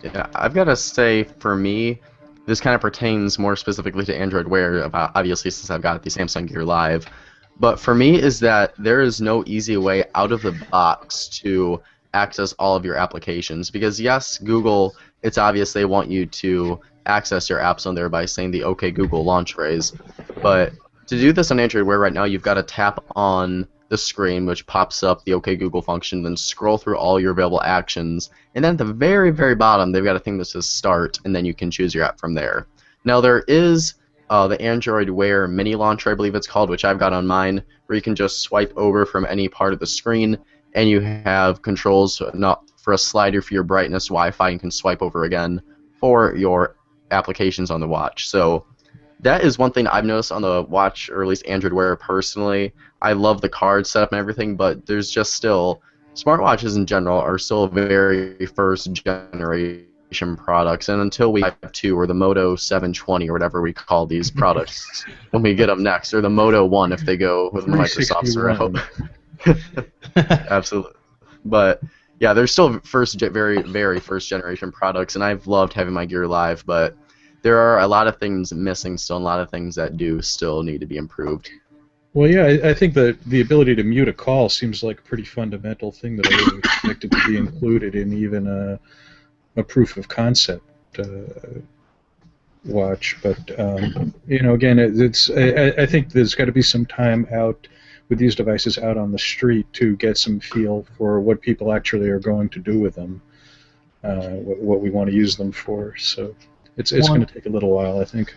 Yeah, I've got to say, for me, this kind of pertains more specifically to Android Wear, obviously, since I've got the Samsung Gear Live. But for me is that there is no easy way out of the box to access all of your applications. Because, yes, Google, it's obvious they want you to access your apps on there by saying the OK Google launch phrase. But to do this on Android Wear right now, you've got to tap on the screen, which pops up the OK Google function, then scroll through all your available actions, and then at the very, very bottom, they've got a thing that says Start, and then you can choose your app from there. Now, there is the Android Wear Mini Launcher, I believe it's called, which I've got on mine, where you can just swipe over from any part of the screen, and you have controls not for a slider for your brightness, Wi-Fi, and can swipe over again for your applications on the watch. So that is one thing I've noticed on the watch, or at least Android Wear personally. I love the card setup and everything, but there's just still, smartwatches in general are still very first generation products, and until we have 2, or the Moto 720 or whatever we call these products when we get them next, or the Moto 1 if they go with Microsoft's route. Absolutely. But yeah, they're still very, very first generation products, and I've loved having my Gear Live, but there are a lot of things missing still, and a lot of things that do still need to be improved. Well, yeah, I think that the ability to mute a call seems like a pretty fundamental thing that I would expect it to be included in even a proof of concept watch. But again, I think there's got to be some time out with these devices out on the street to get some feel for what people actually are going to do with them, what we want to use them for. So it's going to take a little while, I think.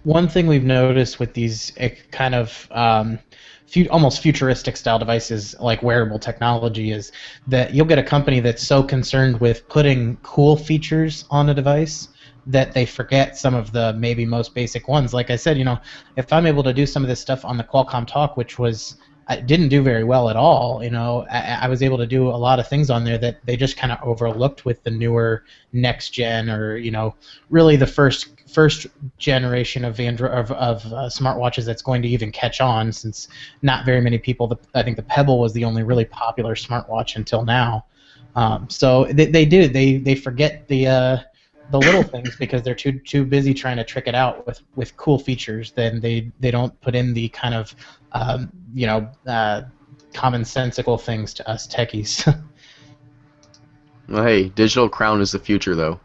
One thing we've noticed with these kind of almost futuristic style devices like wearable technology is that you'll get a company that's so concerned with putting cool features on a device that they forget some of the maybe most basic ones. Like I said, if I'm able to do some of this stuff on the Qualcomm Talk, which didn't do very well at all, I was able to do a lot of things on there that they just kind of overlooked with the newer next gen, or really the first generation of smartwatches that's going to even catch on, since not very many people. I think the Pebble was the only really popular smartwatch until now. So they forget the little things because they're too busy trying to trick it out with cool features. Then they don't put in the kind of commonsensical things to us techies. Well, hey, digital crown is the future, though.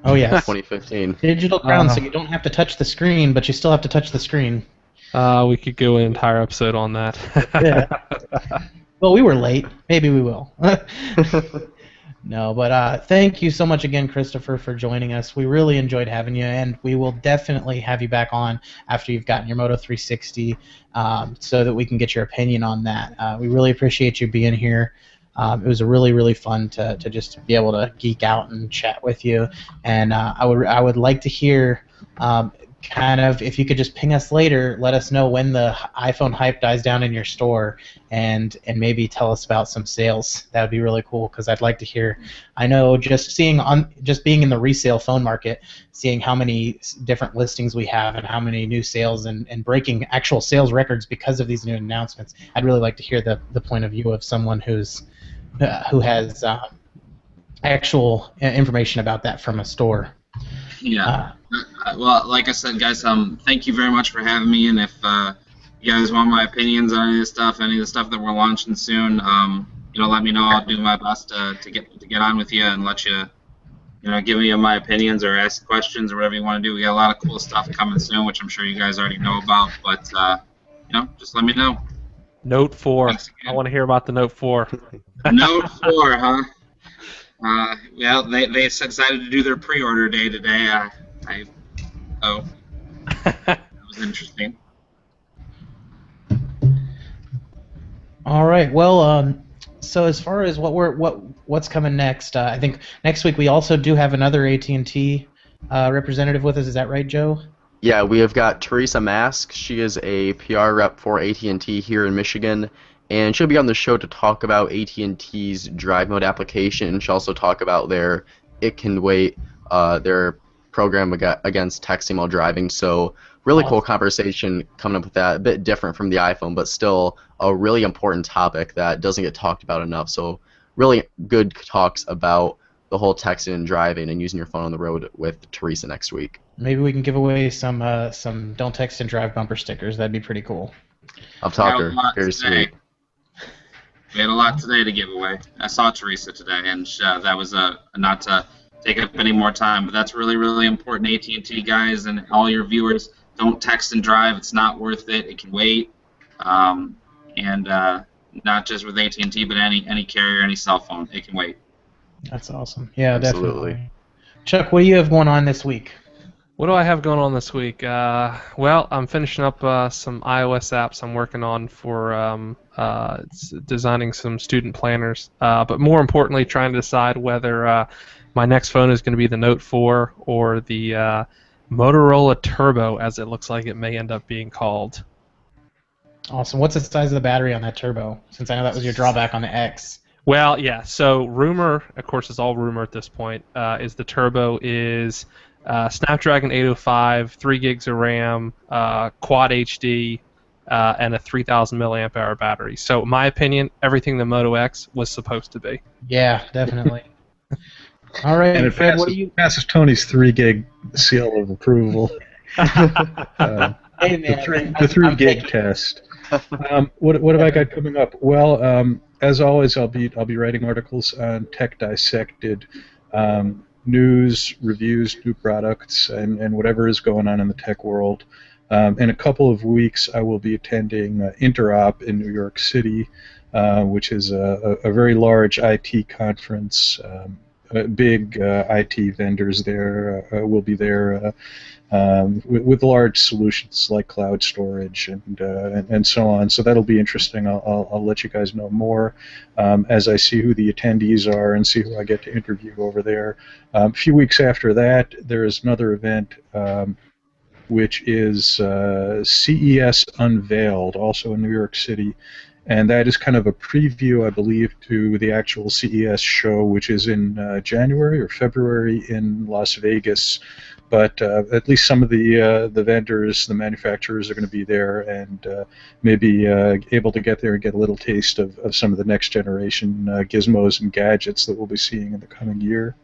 Oh yes. 2015. Digital crown, so you don't have to touch the screen, but you still have to touch the screen. We could go an entire episode on that. Yeah. Well, we were late. Maybe we will. No, but thank you so much again, Christopher, for joining us. We really enjoyed having you, and we will definitely have you back on after you've gotten your Moto 360 so that we can get your opinion on that. We really appreciate you being here. It was really, really fun to just be able to geek out and chat with you. And I would like to hear kind of, if you could just ping us later, let us know when the iPhone hype dies down in your store, and maybe tell us about some sales. That would be really cool, because I'd like to hear. I know just being in the resale phone market, seeing how many different listings we have and how many new sales and breaking actual sales records because of these new announcements. I'd really like to hear the point of view of someone who has actual information about that from a store. Yeah. Well, like I said, guys, thank you very much for having me. And if you guys want my opinions on any of the stuff that we're launching soon, let me know. I'll do my best to get on with you and let you, give me my opinions or ask questions or whatever you want to do. We got a lot of cool stuff coming soon, which I'm sure you guys already know about. But just let me know. Note 4. Thanks I again. want to hear about the Note 4. Note 4, huh? Well, they decided to do their pre-order day today. That was interesting. All right. Well, so as far as what's coming next, I think next week we also do have another AT&T representative with us. Is that right, Joe? Yeah, we have got Teresa Mask. She is a PR rep for AT&T here in Michigan, and she'll be on the show to talk about AT&T's Drive Mode application, and she'll also talk about their It Can Wait, their program against texting while driving. So really cool conversation coming up with that. A bit different from the iPhone, but still a really important topic that doesn't get talked about enough. So really good talks about the whole texting and driving and using your phone on the road with Teresa next week. Maybe we can give away some don't text and drive bumper stickers. That'd be pretty cool. I've talked to her. Very sweet. We had a lot today to give away. I saw Teresa today, and that was not to take up any more time, but that's really, really important. AT&T guys and all your viewers, don't text and drive. It's not worth it. It can wait, and not just with AT&T, but any carrier, any cell phone, it can wait. That's awesome. Yeah, Absolutely. definitely. Chuck, what do you have going on this week? What do I have going on this week? Well, I'm finishing up some iOS apps I'm working on for designing some student planners. But more importantly, trying to decide whether my next phone is going to be the Note 4 or the Motorola Turbo, as it looks like it may end up being called. Awesome. What's the size of the battery on that Turbo? Since I know that was your drawback on the X. Well, yeah. So rumor, of course, it's all rumor at this point, is the Turbo is Snapdragon 805, 3 gigs of RAM, Quad HD, and a 3,000 milliamp hour battery. So, in my opinion, everything the Moto X was supposed to be. Yeah, definitely. All right, And it Fred, what do you? passes Tony's 3 gig seal of approval. Hey, man, The 3 gig test. What have I got coming up? Well, as always, I'll be writing articles on Tech Dissected, news, reviews, new products, and whatever is going on in the tech world. In a couple of weeks, I will be attending Interop in New York City, which is a very large IT conference. Big IT vendors there will be there with large solutions like cloud storage and so on. So that'll be interesting. I'll let you guys know more as I see who the attendees are and see who I get to interview over there. A few weeks after that, there is another event which is CES Unveiled, also in New York City. And that is kind of a preview, I believe, to the actual CES show, which is in January or February in Las Vegas. But at least some of the vendors, the manufacturers are going to be there and maybe able to get there and get a little taste of some of the next generation gizmos and gadgets that we'll be seeing in the coming year.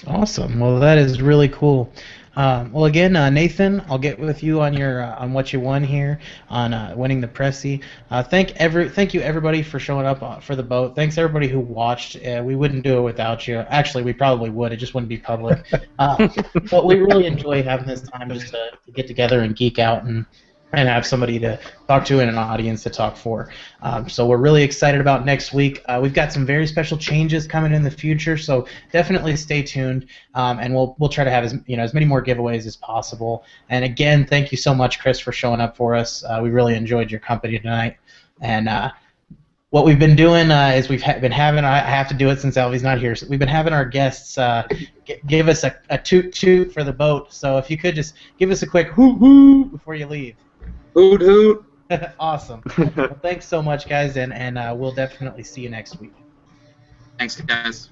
Awesome. Well, that is really cool. Well, again, Nathan, I'll get with you on your on what you won here on winning the Pressy. Thank you everybody for showing up for the boat. Thanks everybody who watched. We wouldn't do it without you. Actually, we probably would. It just wouldn't be public. But we really enjoy having this time just to get together and geek out and have somebody to talk to and an audience to talk for. So we're really excited about next week. We've got some very special changes coming in the future, so definitely stay tuned, and we'll try to have as many more giveaways as possible. And again, thank you so much, Chris, for showing up for us. We really enjoyed your company tonight. And what we've been doing is we've been having, I have to do it since Alvy's not here, so we've been having our guests give us a toot-toot for the boat. So if you could just give us a quick hoot-hoot before you leave. Hoot hoot. Awesome. Well, thanks so much, guys, and we'll definitely see you next week. Thanks, guys.